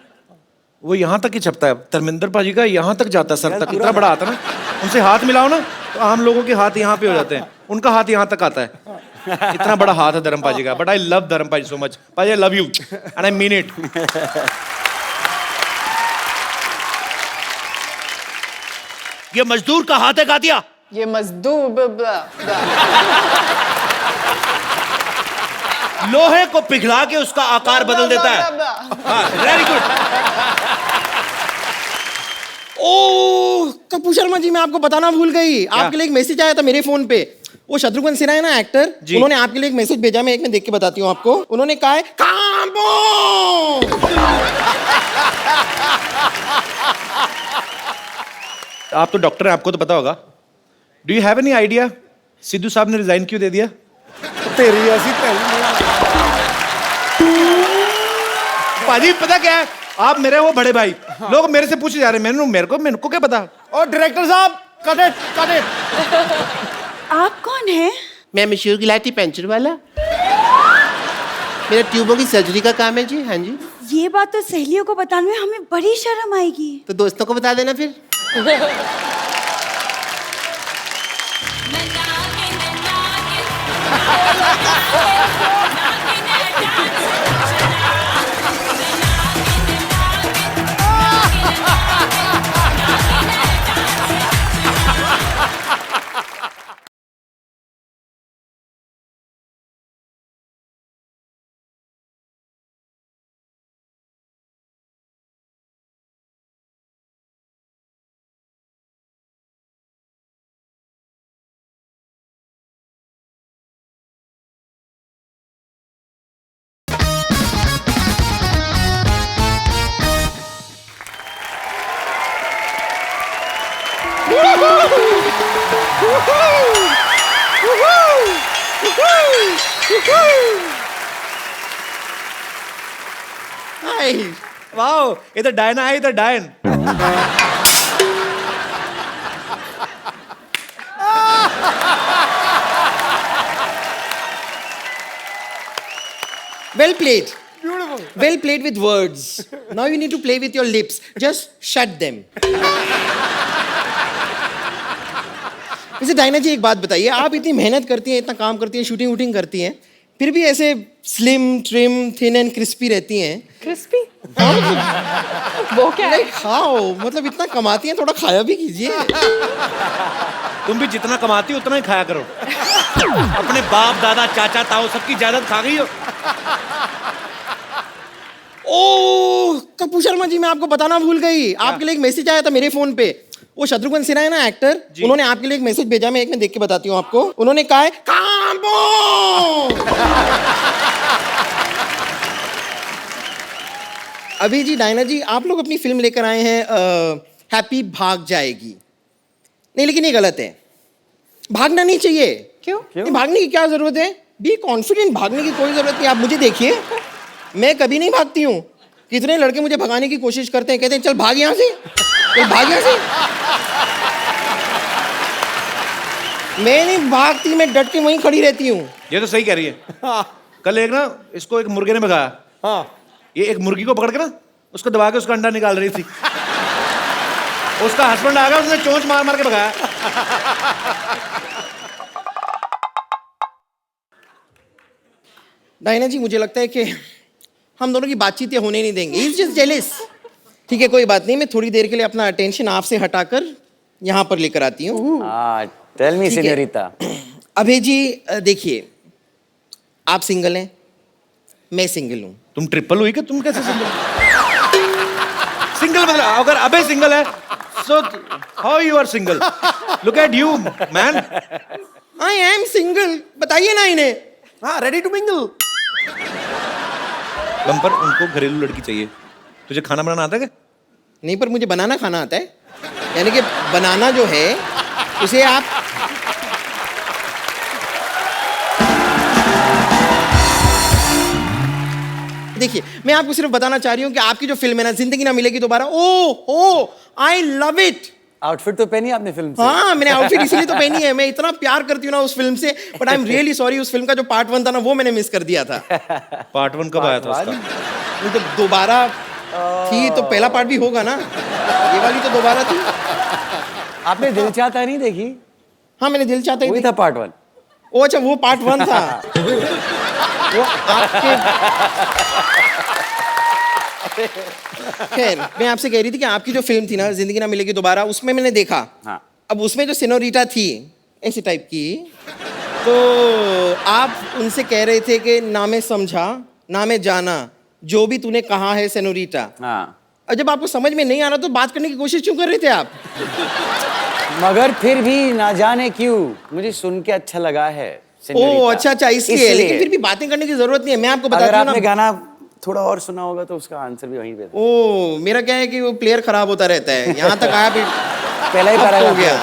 वो यहाँ तक ही छपता है। धर्मेंद्र पाजी का यहाँ तक जाता है, सर तक, इतना बड़ा आता है ना। उनसे हाथ मिलाओ ना तो आम लोगों के हाथ यहाँ पे हो जाते हैं, उनका हाथ यहाँ तक आता है। इतना बड़ा हाथ है धर्म पाजी का। बट आई लव धर्म पाजी सो मच। पाजी, आई love you and I mean it. ये मजदूर का हाथ है गातिया। ये मजदूर लोहे को पिघला के उसका आकार बदल देता है। Very good. Oh Kapoor Sharma ji, मैं आपको बताना भूल गई, आपके लिए एक मैसेज आया था मेरे फोन पे। वो शत्रुघ्न सिन्हा है ना, एक्टर, उन्होंने आपके लिए एक मैसेज भेजा। मैं एक में देख के बताती हूँ आपको। उन्होंने कहा है कांबो। आप तो डॉक्टर हैं, आपको तो पता होगा। Do you have any idea Sidhu साहब ने रिजाइन क्यों दे दिया? तेरी ऐसी पहली। पाजी पता क्या है, आप मेरे वो बड़े भाई, लोग मेरे से पूछे जा रहे हैं, मेरे को क्या पता। और डायरेक्टर साहब, कट इट। आप कौन है? मैं मशहूर गिलाटी पेंचर वाला। मेरा ट्यूबों की सर्जरी का काम है जी। हाँ जी। ये बात तो सहेलियों को बताने में हमें बड़ी शर्म आएगी। तो दोस्तों को बता देना फिर। वाओ, इधर डायना है, इधर डायन। Well played. Beautiful. Well played with words. Now you need to play with your lips. Just shut them. वैसे डायना जी एक बात बताइए, आप इतनी मेहनत करती हैं, इतना काम करती हैं, शूटिंग वूटिंग करती हैं, फिर भी ऐसे slim trim thin and crispy रहती हैं। क्रिस्पी वो क्या है? खाओ, मतलब इतना कमाती हैं, थोड़ा खाया भी कीजिए। तुम भी जितना कमाती हो उतना ही खाया करो। अपने बाप दादा चाचा ताऊ सबकी जायदाद खा गई हो। ओह कपूर शर्मा जी, मैं आपको बताना भूल गई, आपके लिए एक मैसेज आया था मेरे फोन पे। वो शत्रुघ्न सिन्हा है ना, एक्टर, उन्होंने आपके लिए एक मैसेज भेजा। मैं एक में देख के बताती हूँ आपको। उन्होंने कहा है कांबो। अभी जी डायना जी, आप लोग अपनी फिल्म लेकर आए हैं हैप्पी भाग जाएगी। नहीं, लेकिन ये गलत है, भागना नहीं चाहिए। क्यों? नहीं, भागने की क्या जरूरत है? बी कॉन्फिडेंट, भागने की कोई जरूरत नहीं। आप मुझे देखिए, मैं कभी नहीं भागती हूँ। कितने लड़के मुझे भगाने की कोशिश करते हैं, कहते हैं चल भाग यहाँ से, चल भाग यहाँ से। मैं नहीं भागती, मैं डट के वहीं खड़ी रहती हूँ। ये तो सही कह रही है। कल एक ना इसको एक मुर्गे ने भगाया। हाँ, ये एक मुर्गी को पकड़ के ना उसको दबा के उसका अंडा निकाल रही थी। उसका हस्बैंड आ गया, उसने चोंच मार मार के भगाया। डायना जी, मुझे लगता है कि हम दोनों की बातचीत ये होने नहीं देंगे। He's just jealous। ठीक है, कोई बात नहीं, मैं थोड़ी देर के लिए अपना अटेंशन आपसे हटाकर यहाँ पर लेकर आती हूँ। टेल मी ठीक है। सीनियोरिटा। अभय जी देखिए, आप सिंगल हैं, मैं सिंगल हूँ। तुम ट्रिपल हुई क्या? तुम कैसे सिंगल? सिंगल मतलब अगर अबे सिंगल है, so how you are single? Look at you, man. I am single। बताइए ना इन्हें। हाँ, रेडी टू मिंगल। बम्पर, उनको घरेलू लड़की चाहिए। तुझे खाना बनाना आता है क्या? नहीं, पर मुझे बनाना खाना आता है। यानी कि बनाना जो है उसे आप देखिए मैं आपको सिर्फ बताना चाह रही हूँ कि आपकी जो फिल्म है ना, जिंदगी ना मिलेगी दोबारा, ओ आई लव इट। आउटफिट तो पहनी आपने फिल्म से? हाँ, मैंने आउटफिट इसीलिए तो पहनी है, मैं इतना प्यार करती हूँ ना उस फिल्म से, but I am really sorry, उस फिल्म का जो पार्ट 1 था ना वो मैंने मिस कर दिया था। पार्ट 1 कब आया था उसका? वो तो दोबारा थी तो पहला पार्ट भी होगा ना, ये वाली तो दोबारा थी। आपने दिल चाहता नहीं देखी? हाँ मैंने दिल चाहता ही वही देखी। था पार्ट 1। ओ अच्छा, वो पार्ट 1 था। वो आपके खैर मैं आपसे कह रही थी कि आपकी जो फिल्म थी ना, जिंदगी ना मिलेगी दोबारा, उसमें मैंने देखा। हाँ। अब उसमें जो सिनोरिटा थी ऐसी टाइप की, तो आप उनसे कह रहे थे कि ना मैं समझा ना मैं जाना, जो भी तूने कहा है सिनोरिटा। हाँ। और जब आपको समझ में नहीं आ रहा तो बात करने की कोशिश क्यों कर रहे थे आप? मगर फिर भी ना जाने क्यों मुझे सुन के अच्छा लगा है। ओ अच्छा, इसलिए। लेकिन फिर भी बातें करने की जरूरत नहीं है, मैं आपको अगर बताती हूँ आपने ना। गाना थोड़ा और सुना होगा तो उसका आंसर भी वहीं पे था। ओ मेरा क्या है कि वो प्लेयर खराब होता रहता है, यहाँ तक आया फिर पहला ही अब पैराग्राफ हो गया।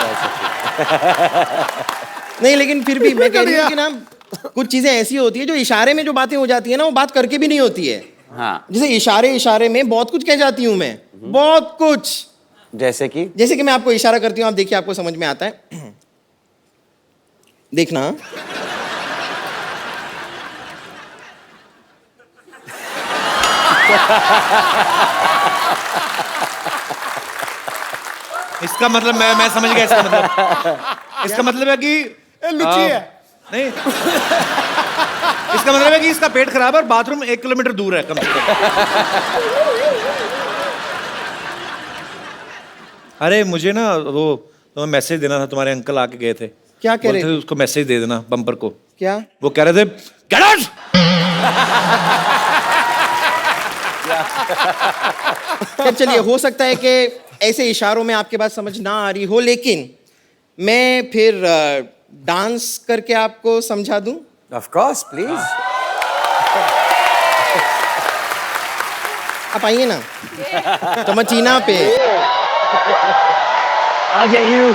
नहीं लेकिन फिर भी मैं कह रही हूँ कि ना कुछ चीजें ऐसी होती है जो इशारे में जो बातें हो जाती है ना, वो बात करके भी नहीं होती है। हाँ। जैसे इशारे में बहुत कुछ कह जाती हूँ मैं, बहुत कुछ। जैसे कि मैं आपको इशारा करती हूँ, आप देखिए आपको समझ में आता है। देखना। इसका मतलब मैं समझ गया। इसका मतलब है कि लुच्ची है। नहीं, इसका मतलब है कि इसका पेट खराब है और बाथरूम 1 किलोमीटर दूर है कम से कम। अरे मुझे ना वो तुम्हें मैसेज देना था, तुम्हारे अंकल आके गए थे। क्या कह रहे बोलते थे उसको मैसेज दे देना, बम्पर को। क्या? वो कह रहे थे गेट आउट। चलिए, हो सकता है कि ऐसे इशारों में आपके बात समझ ना आ रही हो, लेकिन मैं फिर डांस करके आपको समझा दूं। Of course please. आप आइए ना टमचीना पे। आ जाइए।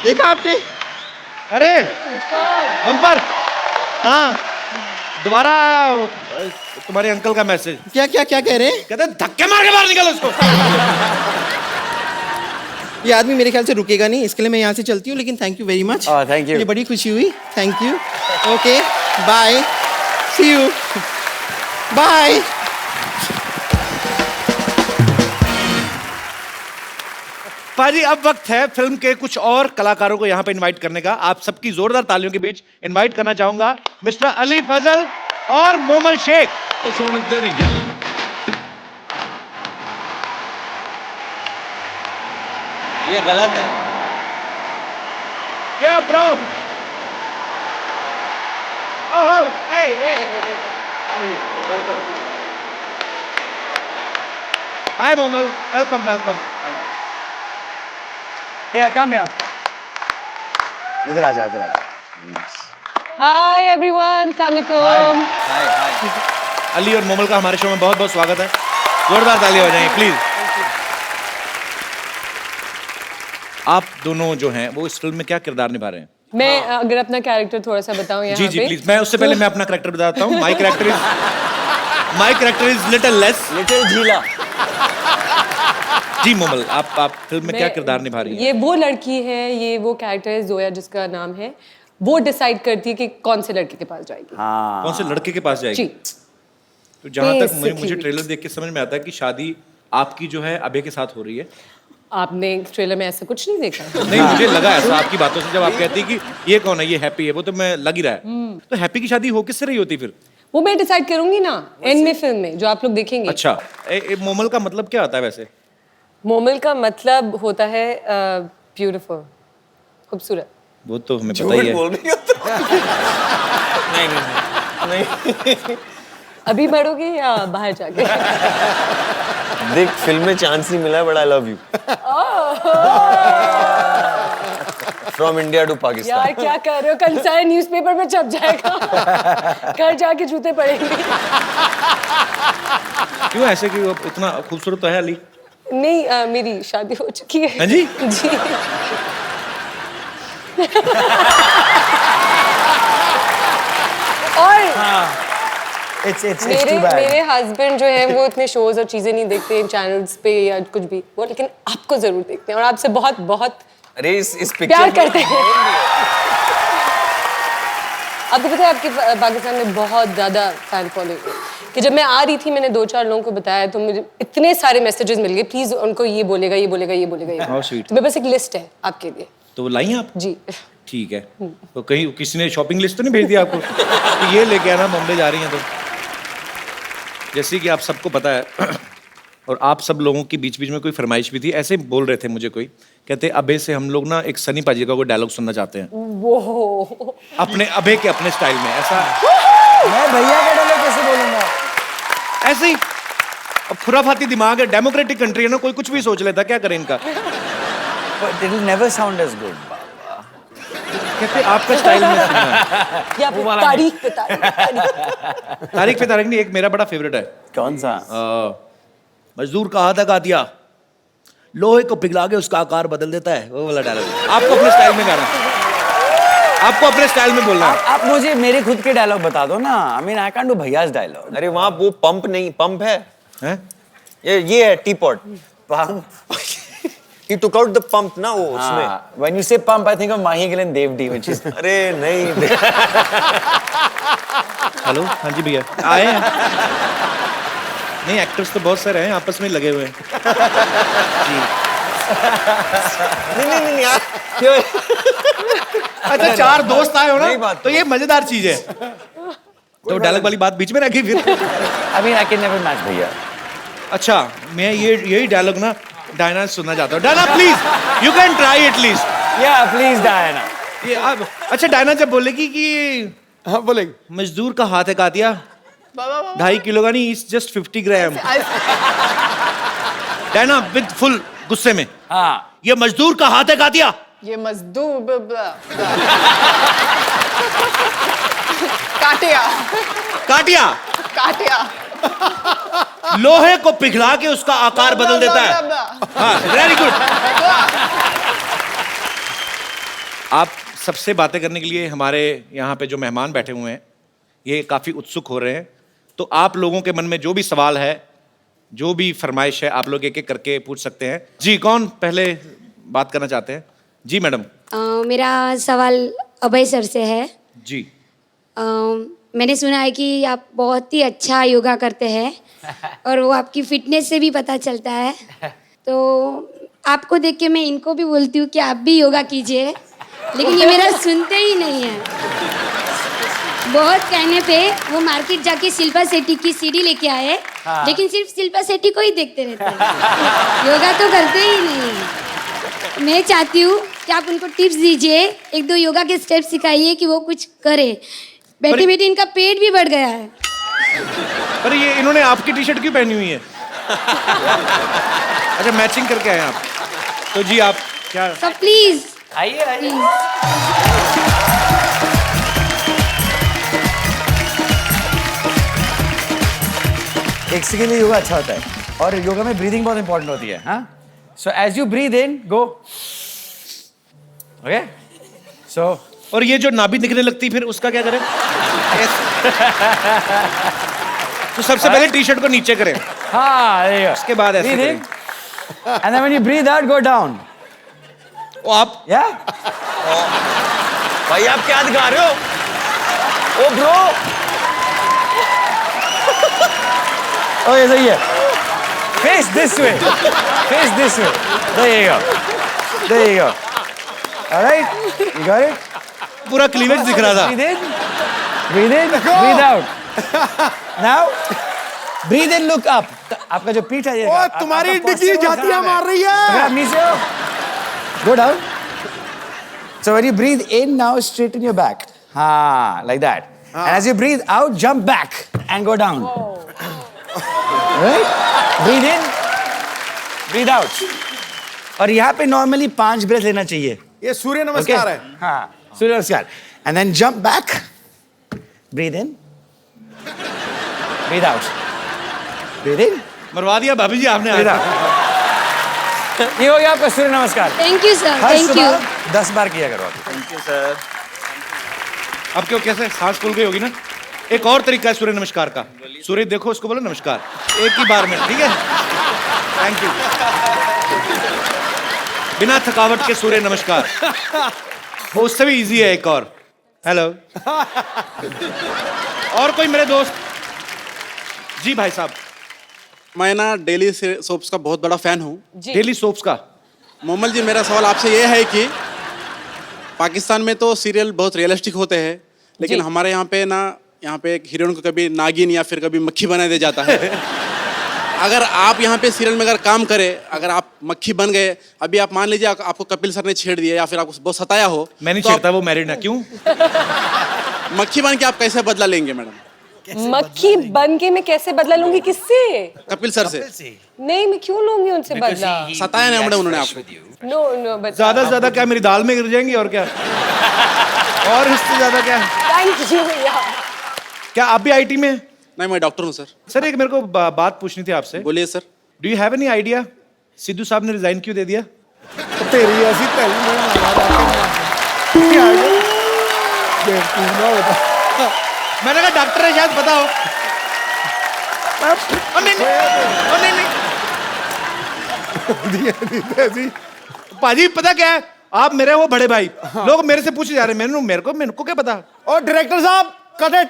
देखा आपने? अरे बम्पर, हाँ दोबारा तुम्हारे अंकल का मैसेज। क्या क्या क्या कह रहे हैं? कहते हैं, धक्के मार के बाहर निकल उसको। ये आदमी मेरे ख्याल से रुकेगा नहीं, इसके लिए मैं यहाँ से चलती हूँ, लेकिन thank you very much. Thank you. मुझे बड़ी खुशी हुई, thank you. Okay bye, see you, bye. पाजी अब वक्त है फिल्म के कुछ और कलाकारों को यहाँ पे इनवाइट करने का। आप सबकी जोरदार तालियों के बीच इनवाइट करना चाहूंगा मिस्टर अली फजल और मोमल शेख। ये गलत है। Yeah, bro. Oh, hey, hey. Hi, Momal. Welcome, welcome. Yeah, come here. इधर आ जा, इधर आ जा। Hi everyone, Assalamualaikum. अली और मोमल का हमारे शो में बहुत बहुत स्वागत है। जोरदार तालियां हो जाएंगी प्लीज। आप दोनों जो हैं वो इस फिल्म में क्या किरदार निभा रहे हैं? मैं अगर अपना कैरेक्टर थोड़ा सा बताऊं यहाँ जी जी पे। प्लीज। मैं उससे पहले मैं अपना कैरेक्टर बताता हूँ। My character is little less. Little झीला। जी मोमल, आप फिल्म में क्या किरदार निभा रही हैं? ये वो लड़की है, ये वो कैरेक्टर है जोया जिसका नाम है। वो डिसाइड करती है कि कौन से लड़के के पास जाएगी। हाँ कौन से लड़के के पास जाएगी? जी। तो जहां तक मुझे Basically. ट्रेलर देख के समझ में आता है कि शादी आपकी जो है अभय के साथ हो रही है। आपने ट्रेलर में ऐसा कुछ नहीं देखा? नहीं, मुझे लगा ऐसा आपकी बातों से, जब आप कहती कि ये कौन है, ये हैप्पी है, वो तो मैं लग ही रहा है। तो हैप्पी की शादी हो किससे रही होती फिर? वो मैं डिसाइड करूंगी ना एंड में, फिल्म में, जो आप लोग देखेंगे। अच्छा, मोमल का मतलब क्या होता है वैसे? मोमिल का मतलब होता है ब्यूटीफुल, खूबसूरत। वो तो हमें पता ही है। बोल रही हो नहीं अभी बढ़ोगे या बाहर जाके? देख फिल्म में चांस नहीं मिला, but I love you. From India to Pakistan. यार क्या कर रहे हो, कल सारे न्यूज़पेपर में छप जाएगा। घर जाके जूते पड़ेंगे। क्यों ऐसे, कि वो इतना खूबसूरत तो है अली? नहीं, मेरी शादी हो चुकी है। हाँ जी? जी। और मेरे हस्बैंड जो है वो इतने शोज और चीजें नहीं देखते चैनल्स पे या कुछ भी, वो लेकिन आपको जरूर देखते हैं और आपसे बहुत बहुत अरे इस प्यार करते हैं। आपको पता है आपके पाकिस्तान में बहुत ज्यादा फैन फॉलोइंग है, कि जब मैं आ रही थी मैंने 2-4 लोगों को बताया तो मुझे इतने सारे मैसेजेस मिल गए, प्लीज उनको ये बोलेगा ये बोलेगा ये बोलेगा How ये। sweet. तो मेरे पास एक लिस्ट है आपके लिए। तो वो लाई हैं आप? जी। ठीक है। तो कहीं किसी ने शॉपिंग लिस्ट तो नहीं भेज दिया आपको कि ये लेके आना, बॉम्बे जा रही हैं? तो जैसे कि आप सबको पता है और आप सब लोगों के बीच बीच में कोई फरमाइश भी थी, ऐसे बोल रहे थे मुझे कोई, कहते अभय से हम लोग ना एक सनी पाजी का कोई डायलॉग सुनना चाहते हैं वो अपने अभय के अपने स्टाइल में। ऐसा मैं भैया का डायलॉग कैसे बोलूंगा? ऐसे ही अब खुराफाती दिमाग है, डेमोक्रेटिक कंट्री है ना, कोई कुछ भी सोच लेता, क्या करें इनका। But it will never sound as good. कहते आपका स्टाइल में सुनना है। या फिर तारीख पे तारीख तारीख पे तारीख नहीं, एक मेरा बड़ा फेवरेट है। कौन सा? मजदूर का हाथ का दिया, लोहे को पिघला के उसका आकार बदल देता है, वो वाला डायलॉग। आपको अपने स्टाइल में गाना, आपको अपने स्टाइल में बोलना है। आप मुझे मेरे खुद के डायलॉग बता दो ना। I mean I can't do भैया's डायलॉग। अरे वहाँ वो पंप नहीं, पंप है, हैं? ये है T pot. Pump. He took out the pump ना वो उसमें। When you say pump, I think of Mahi Gill and Devdi, which is. अरे नहीं। हेलो, हाँ जी भैया आए हैं। नहीं, एक्टर्स तो बहुत सारे हैं, आपस में लगे हुए हैं। जी। नहीं यार, क्यों? अच्छा, 4 दोस्त आए हो नहीं ना, बात तो ये मजेदार चीज है। तो डायलॉग वाली बात बीच में रखी फिर। I mean I can never match भैया। अच्छा, मैं यही डायलॉग ना डायना से सुनना चाहता हूँ। Diana please, you can try at least. Yeah, please Diana. ये अब अच्छा, डायना जब बोलेगी कि हाँ बोलेंगे। मजदूर का हाथ है का दिया 2.5 किलो का नहीं, it's just 50 gram. Diana with full गुस्से में, हाँ। ये मजदूर का हाथ है का दिया, ये मजदूर काटिया काटिया, काटिया लोहे को पिघला के उसका आकार बदल देता है। हाँ, वेरी गुड। आप सबसे बातें करने के लिए हमारे यहाँ पे जो मेहमान बैठे हुए हैं ये काफी उत्सुक हो रहे हैं, तो आप लोगों के मन में जो भी सवाल है, जो भी फरमाइश है, आप लोग एक एक करके पूछ सकते हैं। जी, कौन पहले बात करना चाहते हैं? जी मैडम। मेरा सवाल अभय सर से है। जी। मैंने सुना है कि आप बहुत ही अच्छा योगा करते हैं और वो आपकी फिटनेस से भी पता चलता है, तो आपको देख के मैं इनको भी बोलती हूँ कि आप भी योगा कीजिए, लेकिन ये मेरा सुनते ही नहीं है। बहुत कहने पे वो मार्केट जाके शिल्पा शेट्टी की सीडी लेके आए, लेकिन सिर्फ शिल्पा शेट्टी को ही देखते रहते हैं, योगा तो करते ही नहीं है। मैं चाहती हूँ कि आप उनको टिप्स दीजिए, 1-2 योगा के स्टेप सिखाइए कि वो कुछ करे। बैठी बैठी इनका पेट भी बढ़ गया है। पर ये इन्होंने आपकी टी शर्ट क्यों पहनी हुई है? अच्छा, मैचिंग करके आए आप। तो जी आप क्या? सब प्लीज आइए आइए। एक सेकंड के लिए योगा अच्छा होता है और योगा में ब्रीदिंग बहुत इंपॉर्टेंट होती है। हाँ, so as you breathe in go, okay. So और ये जो नाभि दिखने लगती फिर उसका क्या करें? तो सबसे पहले टी शर्ट को नीचे करें, हाँ, उसके बाद ऐसे करें। And then when you breathe out go down. वो आप या भाई आप क्या दिखा रहे हो? ओ ब्रो, ओके सही है। Face this way, face this way. There you go. There you go. All right, you got it? पूरा क्लीवेज दिख रहा था। Breathe in, breathe in, breathe out. Now, breathe in, look up. आपका जो पीठ है ये। ओ तुम्हारी डिग्री जातियां मार रही है। नीचे हो। Go down. So when you breathe in now, straighten your back. हाँ, like that. And as you breathe out, jump back and go down. Right? Breathe in, breathe out. और यहाँ पे normally 5 breath लेना चाहिए. ये सूर्य नमस्कार है। हाँ, सूर्य नमस्कार. And then jump back. Breathe in. Breathe out. Breathe in. मरवा दिया भाभी जी आपने। Breathe out. ये हो गया आपका सूर्य नमस्कार। Thank you sir, her thank you. सुबह 10 बार किया करो आप। Thank you sir. अब क्यों कैसे सांस खुल गई होगी ना। एक और तरीका है सूर्य नमस्कार का। सूर्य देखो उसको बोलो नमस्कार एक ही बार में, ठीक है? Thank you. बिना थकावट के सूर्य नमस्कार। वो उससे भी इजी है। एक और हेलो। और कोई मेरे दोस्त? जी भाई साहब। मैं ना डेली सोप्स का बहुत बड़ा फैन हूँ। डेली सोप्स का? मोमल जी, मेरा सवाल आपसे ये है कि पाकिस्तान में तो सीरियल बहुत रियलिस्टिक होते हैं, लेकिन हमारे यहाँ पे एक हीरोइन को कभी नागिन या फिर कभी मक्खी बना दिया जाता है। अगर आप यहाँ पे सीरियल में अगर काम करें, अगर आप मक्खी बन गए, अभी आप मान लीजिए आपको कपिल सर ने छेड़ दिया या फिर आपको बहुत सताया हो, मैं नहीं छेड़ता, वो मैरिड है। क्यों? मक्खी बन के आप कैसे बदला लेंगे मैडम? मक्खी बन के मैं कैसे बदला लूंगी? किससे? कपिल सर से। नहीं, मैं क्यों लूंगी उनसे बदला? सताया नहीं मैडम उन्होंने आपको? नो, बट ज्यादा से ज्यादा क्या मेरी दाल में गिर जाएंगी और क्या? और इससे ज्यादा क्या? थैंक यू भैया। क्या आप भी आईटी में? नहीं, मैं डॉक्टर हूँ सर। सर एक मेरे को बात पूछनी थी आपसे। बोलिए sir. Do you have any idea Sidhu साहब ने रिजाइन क्यों दे दिया? तेरी ऐसी मैंने कहा डॉक्टर है शायद पता हो। नहीं। पाजी पता क्या है, आप मेरे वो बड़े भाई। लोग मेरे से पूछे जा रहे हैं, मेरे को क्या पता। और डायरेक्टर साहब कट इट।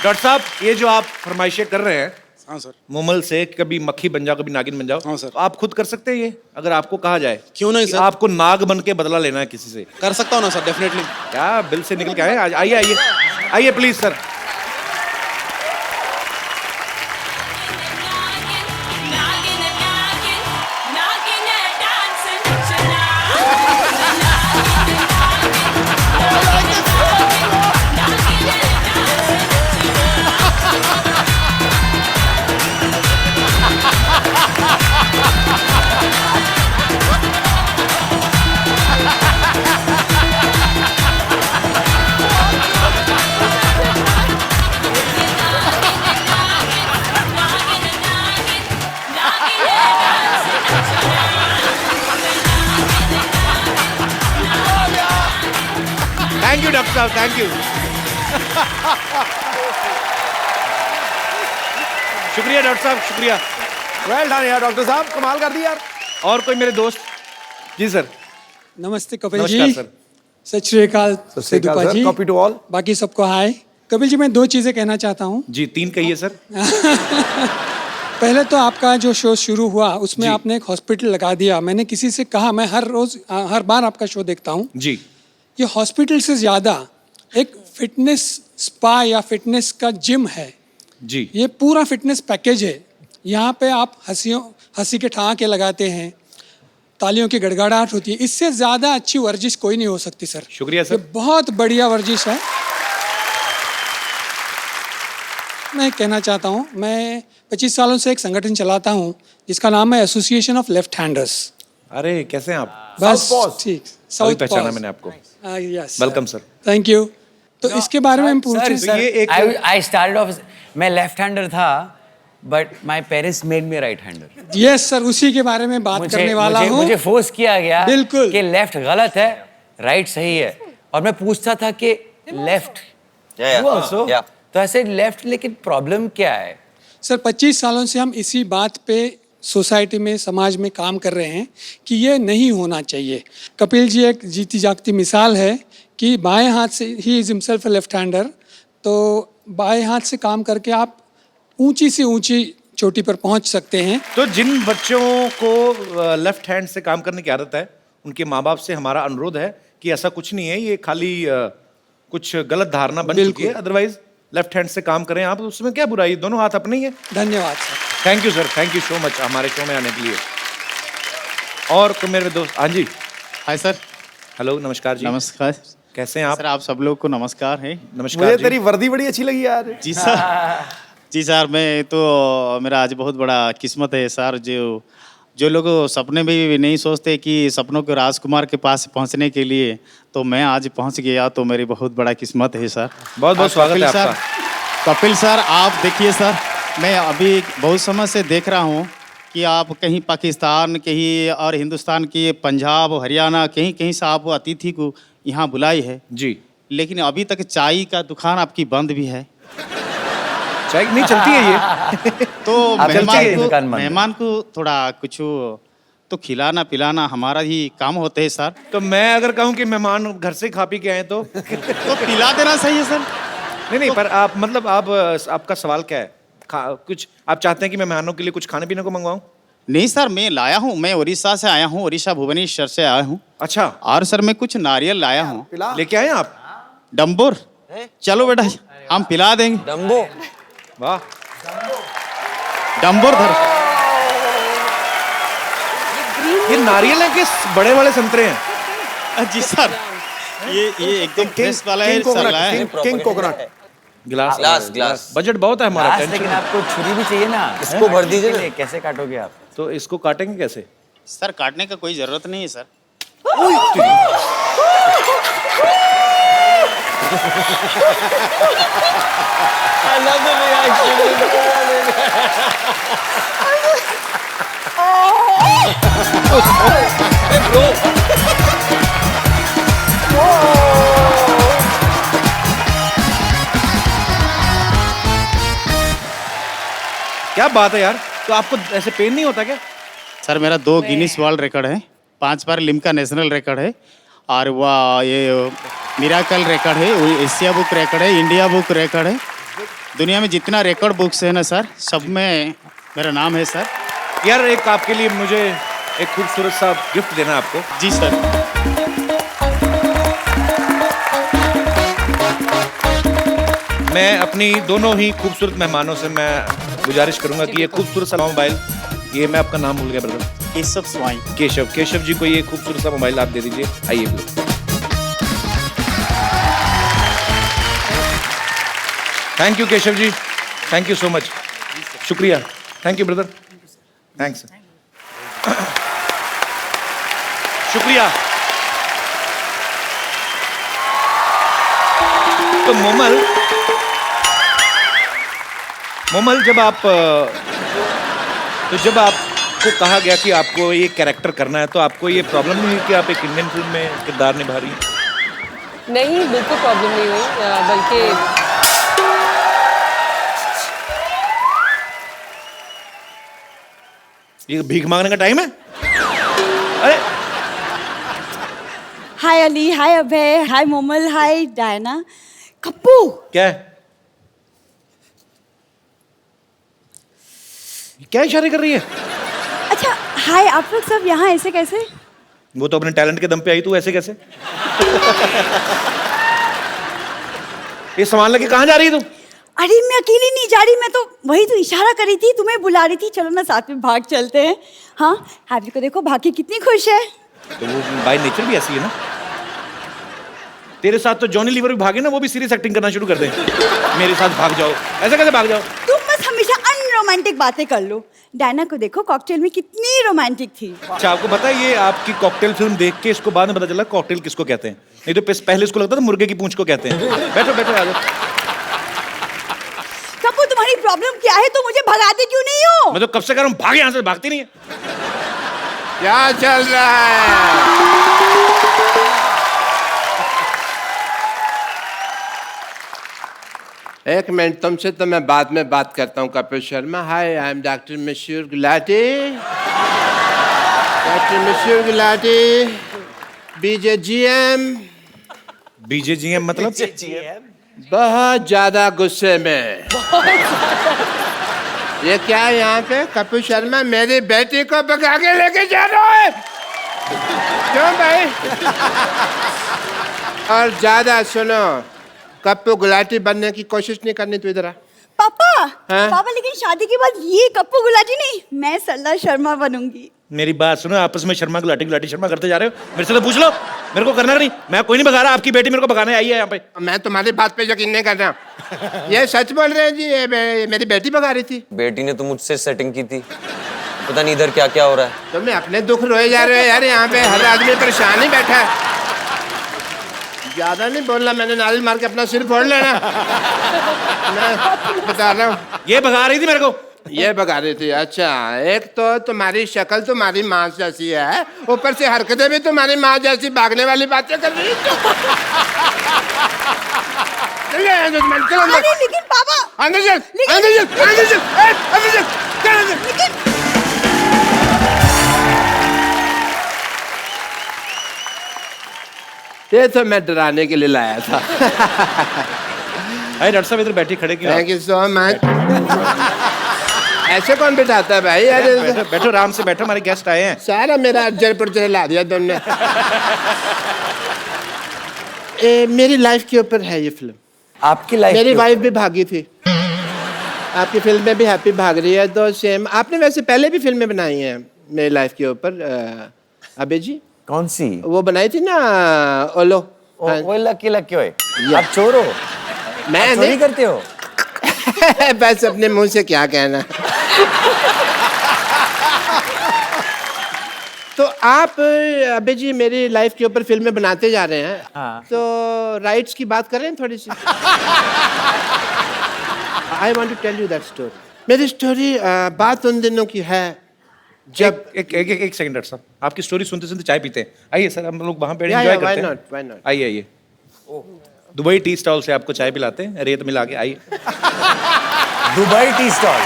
डॉक्टर साहब ये जो आप फरमाइशें कर रहे हैं, हाँ सर, मोमल से कभी मक्खी बन जाओ कभी नागिन बन जाओ, हाँ सर, तो आप खुद कर सकते हैं ये? अगर आपको कहा जाए क्यों नहीं सर? आपको नाग बन के बदला लेना है किसी से, कर सकता हूँ ना सर, डेफिनेटली। क्या बिल से निकल के आए? आइए please sir. Thank you doctor साहब, थैंक यू। शुक्रिया डॉक्टर साहब, शुक्रिया। वेल डन यार डॉक्टर साहब, कमाल कर दी यार। और कोई मेरे दोस्त? जी सर। नमस्ते कपिल नमस्कार जी। सर। सत श्री अकाल सिद्धूपा जी। Copy to all. बाकी सबको हाय। कपिल जी, मैं 2 चीजें कहना चाहता हूँ। जी 3 कहिए सर। पहले तो आपका जो शो शुरू हुआ उसमें आपने एक हॉस्पिटल लगा दिया। मैंने किसी से कहा, मैं हर बार आपका शो देखता हूँ जी। ये हॉस्पिटल से ज्यादा एक फिटनेस स्पा या फिटनेस का जिम है जी। ये पूरा फिटनेस पैकेज है। यहाँ पे आप हंसी के ठहाके लगाते हैं, तालियों की गड़गड़ाहट होती है। इससे ज्यादा अच्छी वर्जिश कोई नहीं हो सकती सर। शुक्रिया सर। ये बहुत बढ़िया वर्जिश है। मैं कहना चाहता हूँ, मैं 25 सालों से एक संगठन चलाता हूँ जिसका नाम है एसोसिएशन ऑफ लेफ्ट हैंडर्स। अरे कैसे हैं आप? बस ठीक, अभी पहचाना मैंने आपको। Yes, welcome sir. Thank you. तो इसके बारे में पूछ आई स्टार्टेड ऑफ, मैं लेफ्ट हैंडर था but my parents made me right hander. Yes sir, उसी के बारे में बात करने वाला हूँ। मुझे फोर्स किया गया बिल्कुल कि लेफ्ट गलत है, राइट सही है, और मैं पूछता था कि लेफ्ट तो ऐसे लेफ्ट, लेकिन प्रॉब्लम क्या है? सर 25 सालों से हम इसी बात पे सोसाइटी में समाज में काम कर रहे हैं कि ये नहीं होना चाहिए। कपिल जी एक जीती जागती मिसाल है कि बाएं हाथ से ही इज हिमसेल्फ लेफ्ट हैंडर, तो बाएं हाथ से काम करके आप ऊंची से ऊंची चोटी पर पहुंच सकते हैं। तो जिन बच्चों को लेफ्ट हैंड से काम करने की आदत है, उनके माँ बाप से हमारा अनुरोध है कि ऐसा कुछ नहीं है, ये खाली कुछ गलत धारणा बन चुकी है। अदरवाइज लेफ्ट हैंड से काम करें आप, उसमें क्या बुराई, दोनों हाथ अपने ही है। धन्यवाद sir. Thank you sir, thank you so much हमारे शो में आने के लिए। और तो मेरे दोस्त, हाँ जी, हाय सर। हेलो, नमस्कार जी। नमस्कार। कैसे हैं आप? सर आप सब लोग को नमस्कार है। नमस्कार मुझे जी। तेरी वर्दी बड़ी अच्छी लगी यार। जी सर। जी सर, मैं तो मेरा आज बहुत बड़ा किस्मत है सर। जो लोग सपने में भी नहीं सोचते कि सपनों के राजकुमार के पास पहुंचने के लिए, तो मैं आज पहुंच गया, तो मेरी बहुत बड़ा किस्मत है सर। बहुत बहुत स्वागत है आपका। कपिल सर, आप देखिए सर, मैं अभी बहुत समय से देख रहा हूँ कि आप कहीं पाकिस्तान, कहीं और हिंदुस्तान के पंजाब, हरियाणा, कहीं कहीं से आप अतिथि को यहाँ बुलाई है जी, लेकिन अभी तक चाय का दुकान आपकी बंद भी है। चाय नहीं चलती है ये। तो आप चलती है दुकान बंद। मेहमान को थोड़ा कुछ तो खिलाना पिलाना हमारा ही काम होते है सर। तो मैं अगर कहूँ कि मेहमान घर से खा पी के आए तो पिला देना सही है सर। नहीं, पर आप मतलब आपका सवाल क्या है? कुछ आप चाहते हैं कि मैं मेहमानों के लिए कुछ खाने पीने को मंगवाऊं? नहीं सर, मैं लाया हूँ, मैं उड़ीसा से आया हूँ, उड़ीसा भुवनेश्वर से आया हूँ। अच्छा। और सर मैं कुछ नारियल लाया हूँ। लेके आए आप? डम्बोर, चलो बेटा हम पिला देंगे। डम्बो, वाह, डम्बोर धर। ये नारियल है कि बड़े वाले संतरे हैं? जी सर, ये एकदम फ्रेश वाला है सर, लाया है। King coconut. ग्लास। बजट बहुत है हमारा। ग्लास, टेंशन लेकिन है। आपको छुरी भी चाहिए ना, इसको भर दीजिए ना। कैसे काटोगे आप? तो इसको काटेंगे कैसे? सर काटने का कोई जरूरत नहीं है सर। क्या बात है यार, तो आपको ऐसे पेन नहीं होता क्या? सर मेरा 2 गिनीज वर्ल्ड रिकॉर्ड है, 5 बार लिम्का नेशनल रिकॉर्ड है, और वह ये मिराकल रिकॉर्ड है, एशिया बुक रिकॉर्ड है, इंडिया बुक रिकॉर्ड है। दुनिया में जितना रिकॉर्ड बुक्स है ना सर, सब में मेरा नाम है सर। यार एक आपके लिए मुझे एक खूबसूरत सा गिफ्ट देना है आपको। जी सर। मैं अपनी दोनों ही खूबसूरत मेहमानों से मैं गुजारिश करूंगा कि ये खूबसूरत सा मोबाइल, ये मैं आपका नाम भूल गया ब्रदर। केशव स्वाई। केशव जी को ये खूबसूरत सा मोबाइल आप दे दीजिए। आइए brother. Thank you Keshav ji, thank you so much, शुक्रिया, थैंक यू ब्रदर, थैंक्स, शुक्रिया। तो मोमल, जब आपको कहा गया कि आपको ये कैरेक्टर करना है, तो आपको ये प्रॉब्लम नहीं हुई कि आप एक इंडियन फिल्म में किरदार निभा रही हैं? नहीं, बिल्कुल प्रॉब्लम नहीं हुई, बल्कि ये भीख मांगने का टाइम है? अरे हाय अली, हाय अभय, हाय मोमल, हाय डायना। कप्पू, क्या है? क्या इशारे कर रही है? अच्छा हाय, आप लोग सब यहाँ ऐसे कैसे? वो तो अपने टैलेंट के दम पे आई, तू ऐसे कैसे? ये सामान लेके कहाँ जा रही है तू? अरे मैं अकेली नहीं जा रही, मैं तो वही तो इशारा कर रही थी, तुम्हें बुला रही थी, चलो ना साथ में भाग चलते हैं। हाँ, हैप्पी को देखो, भाग के कितनी खुश है। तो वो बाय नेचर भी ऐसी है ना। तेरे साथ तो जॉनी लीवर भी भागे ना, वो भी सीरियस एक्टिंग करना शुरू कर दे। मेरे साथ भाग जाओ, ऐसे कैसे भाग जाओ? तुम बस हमेशा अनरोमांटिक बातें कर लो। डायना को देखो, कॉकटेल में कितनी रोमांटिक थी। अच्छा, आपको पता है ये आपकी कॉकटेल फिल्म देख के इसको बाद में पता चला कॉकटेल किसको कहते हैं। नहीं तो पहले इसको लगता था मुर्गे की पूंछ को कहते हैं। बैठो बैठो, आ जाओ। कप्पू, तुम्हारी प्रॉब्लम क्या है? तो मुझे भगाते क्यों नहीं हो? मैं तो कब से कह रहा हूँ भाग यहाँ से, भागती नहीं है। क्या चल रहा है? एक मिनट, तुमसे तो मैं बाद में बात करता हूँ कपिल शर्मा। हाय, आई एम डॉक्टर मशहूर गुलाटी। डॉक्टर मशहूर गुलाटी, BJGM। BJGM मतलब? बहुत ज्यादा गुस्से में। ये क्या है यहाँ पे? कपिल शर्मा मेरी बेटी को भगा के लेके जा रहा है। क्यों भाई? और ज्यादा सुनो, कप्पू गुलाटी बनने की कोशिश नहीं करनी। तू इधर आ। पापा, हाँ? पापा लेकिन शादी के बाद ये कप्पू गुलाटी नहीं, मैं सरला शर्मा बनूंगी। मेरी बात सुनो, आपस में शर्मा गुलाटी गुलाटी शर्मा करते जा रहे हो। मेरे से तो पूछ लो, मेरे को करना नहीं। मैं कोई नहीं भगा रहा, आपकी बेटी मेरे को भगाने आई है यहाँ पे। मैं तुम्हारी बात पे यकीन नहीं कर रहा। ये सच बोल रहे हैं जी, ये मेरी बेटी भगा रही थी। बेटी ने तो मुझसे सेटिंग की थी, पता नहीं इधर क्या क्या हो रहा है। तुम अपने दुख रोए जा रहे हो यार, यहाँ पे हर आदमी परेशान ही बैठा है। ज्यादा नहीं बोलना, मैंने नारियल मार के अपना सिर फोड़ लेना। मैं बता रहा हूँ, ये भगा रही थी मेरे को। ये भगा रही थी। अच्छा, एक तो तुम्हारी शक्ल तुम्हारी माँ जैसी है, ऊपर से हरकतें भी तुम्हारी माँ जैसी, भागने वाली बातें कर रही है। अरे लेकिन पापा, अंदर चल, अंदर चल, अंदर चल, अंदर चल, चल अंदर। ये तो मैं डराने के लिए लाया था। अरे डॉक्टर साहब इधर बैठी खड़े क्यों? Thank you so much. ऐसे कौन बिठाता है भाई? अरे बैठो बैठो, आराम से बैठो, हमारे गेस्ट आए हैं। सारा मेरा जयपुर से ला दिया तुमने। मेरी लाइफ के ऊपर है ये फिल्म। आपकी लाइफ? मेरी वाइफ भी भागी थी, आपकी फिल्म में भी हैप्पी भाग रही है, तो सेम। आपने वैसे पहले भी फिल्में बनाई हैं मेरी लाइफ के ऊपर, अबे जी। कौन सी? वो बनाई थी ना, ओलो। वो लकी लकी ओए। आप चोर हो? मैं चोरी करते हो? बस अपने मुंह से क्या कहना। तो आप अबे जी मेरी लाइफ के ऊपर फिल्में बनाते जा रहे हैं। हाँ। तो राइट्स की बात करें थोड़ी सी। I want to tell you that story. मेरी स्टोरी बात उन दिनों की है जब एक सेकंड डॉक्टर साहब, आपकी स्टोरी सुनते सुनते चाय पीते हैं। आइए सर, हम लोग वहाँ पे Yeah, एंजॉय yeah, करते why हैं। not, why not? आइए आइए, दुबई टी स्टॉल से आपको चाय पिलाते हैं, रेत मिला के। आइए। Dubai tea stall.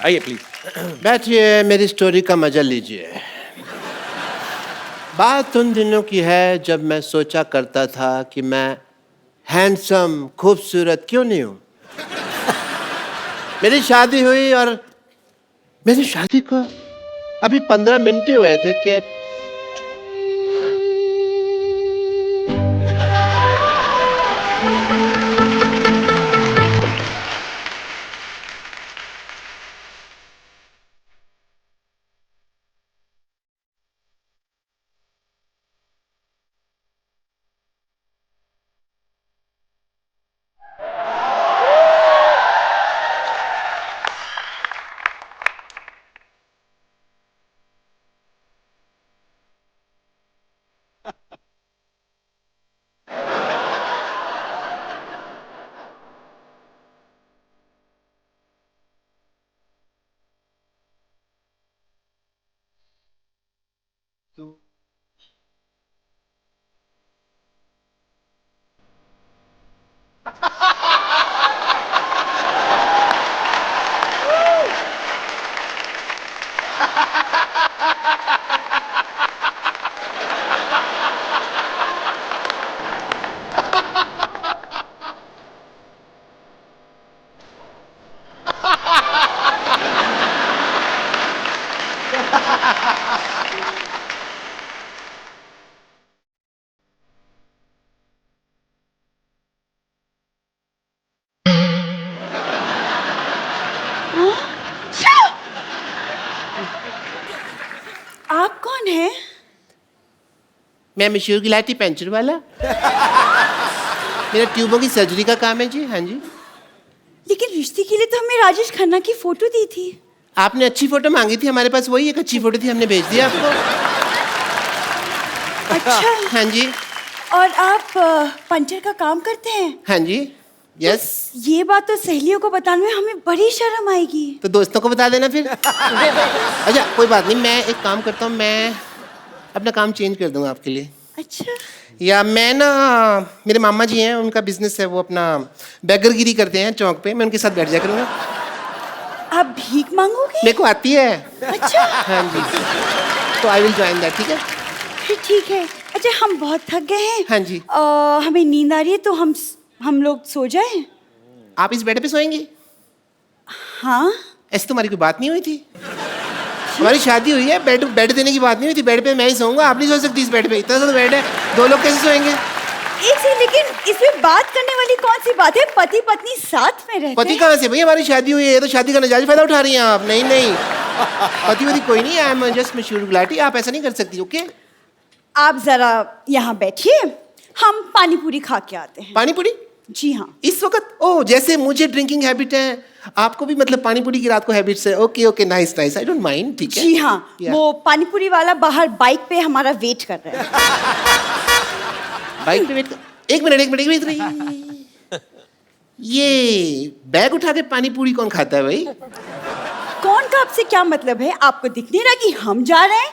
आइए प्लीज। बैठिए, मेरी स्टोरी का मजा लीजिए। बात उन दिनों की है जब मैं सोचा करता था कि मैं हैंडसम खूबसूरत क्यों नहीं हूं। मेरी शादी हुई और मेरी शादी को अभी 15 मिनट ही हुए थे कि आप कौन है? मैं मशहूर गिलाटी पेंचर वाला। मेरा ट्यूबों की सर्जरी का काम है जी। हाँ जी। लेकिन रिश्ते के लिए तो हमें राजेश खन्ना की फोटो दी थी। आपने अच्छी फोटो मांगी थी, हमारे पास वही एक अच्छी फोटो थी, हमने भेज दिया आपको। अच्छा। हाँ जी। और आप पंचर का काम करते हैं? हाँ जी। यस। ये बात तो सहेलियों को बताने में हमें बड़ी शर्म आएगी। तो दोस्तों को बता देना फिर। अच्छा कोई बात नहीं, मैं एक काम करता हूँ, मैं अपना काम चेंज कर दूंगा आपके लिए। अच्छा। या मैं ना, मेरे मामा जी हैं, उनका बिजनेस है, वो अपना बैगरगिरी करते हैं चौक पे, मैं उनके साथ बैठ जाया करूँगा। आप भीख मांगोगे? मेरे को आती है। अच्छा। हाँ जी, तो आई विल ज्वाइन दैट, ठीक है? फिर ठीक है। अच्छा, हम बहुत थक गए हैं। हाँ जी। हमें नींद आ रही है, तो हम लोग सो जाएं? आप इस बेड पे सोएंगी? हाँ। ऐसी तुम्हारी कोई बात नहीं हुई थी? हमारी शादी हुई है, बेड बेड देने की बात नहीं हुई थी। बेड पे मैं ही सोऊंगा, आप नहीं सो सकती इस बेड पे। इतना सा बेड है, 2 लोग कैसे सोएंगे? एक से, लेकिन इसमें बात करने वाली कौन सी बात है? पति पत्नी साथ में रहते पति हैं। कहाँ से? भैया हमारी शादी हुई है, ये तो शादी का नजायज फायदा उठा रही हैं आप। नहीं नहीं, पति वति कोई नहीं है। आई एम जस्ट मशहूर गुलाटी, आप ऐसा नहीं कर सकती। ओके, आप जरा यहाँ बैठिए, हम पानी पूरी खा के आते हैं। पानी पूरी? जी हाँ। इस वक्त? ओ, जैसे मुझे ड्रिंकिंग हैबिट है, आपको भी मतलब पानी पूरी की रात को हैबिट्स है। Okay okay, nice nice, I don't mind, ठीक है? जी हाँ। Yeah. वो पानी पूरी वाला बाहर बाइक पे हमारा वेट कर रहा है। बाइक पे वेट कर... एक मिनट इधर आइए। ये बैग उठा के पानी पूरी कौन खाता है भाई? कौन का आपसे क्या मतलब है? आपको दिख नहीं रहा कि हम जा रहे हैं?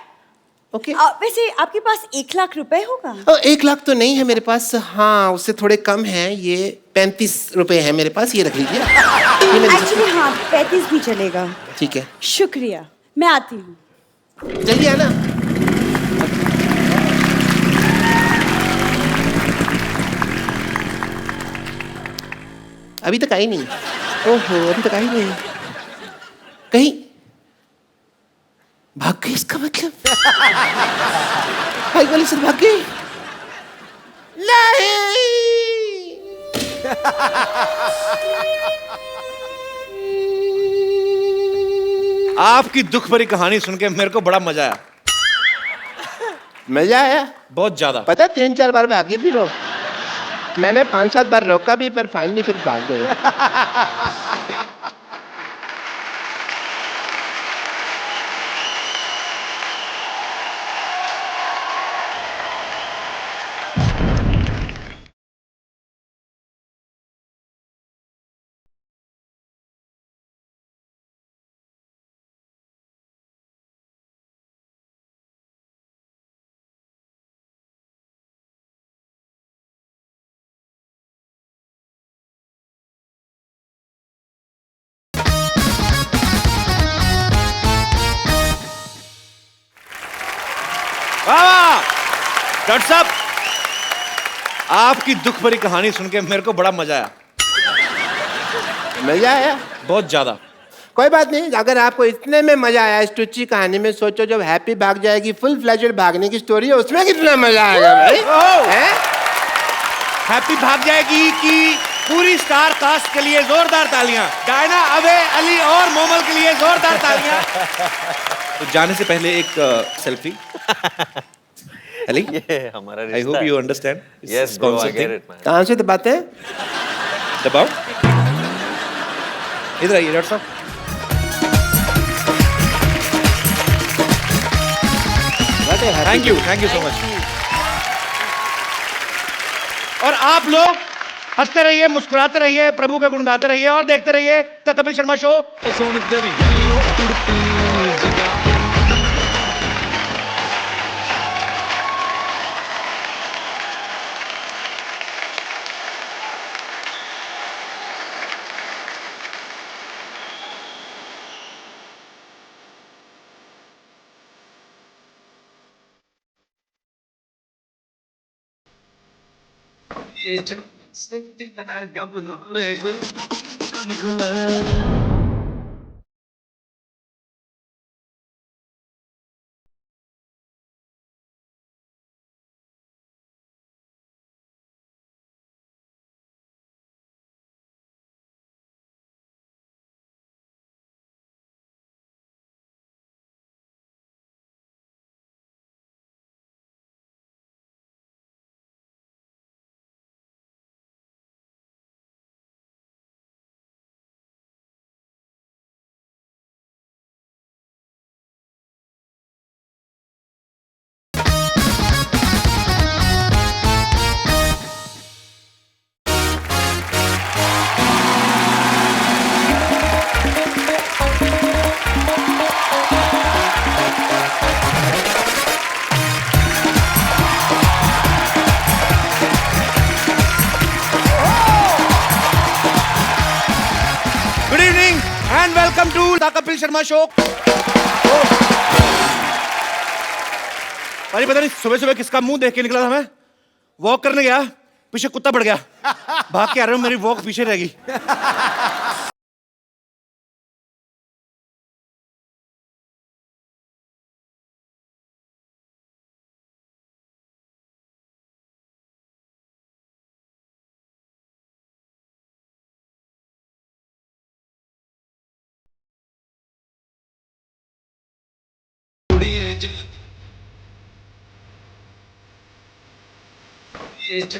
ओके। वैसे आपके पास 1 लाख रुपए होगा? 1 लाख तो नहीं है मेरे पास, हाँ उससे थोड़े कम है। ये 35 रुपए है मेरे पास, ये रख लीजिए। एक्चुअली हाँ, 35 भी चलेगा। ठीक है, शुक्रिया, मैं आती हूँ। जल्दी आना। अभी तक आई नहीं? ओहो, अभी तक आई नहीं। कहीं भाग गई इसका मतलब? भाई वाली सर भाग गई? नहीं। आपकी दुख भरी कहानी सुन के मेरे को बड़ा मजा आया। मजा आया? बहुत ज्यादा। पता है 3-4 बार भागे भी लोग, मैंने 5-7 बार रोका भी, पर फाइनली फिर भाग गए। वाह डॉक्टर साहब, आपकी दुख भरी कहानी सुन के मेरे को बड़ा मजा आया। मजा आया? बहुत ज्यादा। कोई बात नहीं, अगर आपको इतने में मजा आया इस टुच्ची कहानी में, सोचो जब हैप्पी भाग जाएगी, फुल फ्लेजेड भागने की स्टोरी है, उसमें कितना मजा आएगा भाई। हैं? हैप्पी भाग जाएगी कि पूरी स्टार कास्ट के लिए जोरदार तालियां, डायना, अबे, अली और मोमल के लिए जोरदार तालियां। तो जाने से पहले एक सेल्फी। अली, ये हमारा I hope you understand. Yes, bro, I get it, man. कहाँ से दबाते हैं? दबाओ। इधर आइए डॉक्टर साहब। Thank you so much. और आप लोग हंसते रहिए, मुस्कुराते रहिए, प्रभु के गुण गाते रहिए और देखते रहिए the Kapil Sharma show. Kapil Sharma show. अरे पता नहीं सुबह सुबह किसका मुंह देख के निकला था मैं। वॉक करने गया, पीछे कुत्ता पड़ गया, भाग के आ रहा हूँ, मेरी वॉक पीछे रह गई। It's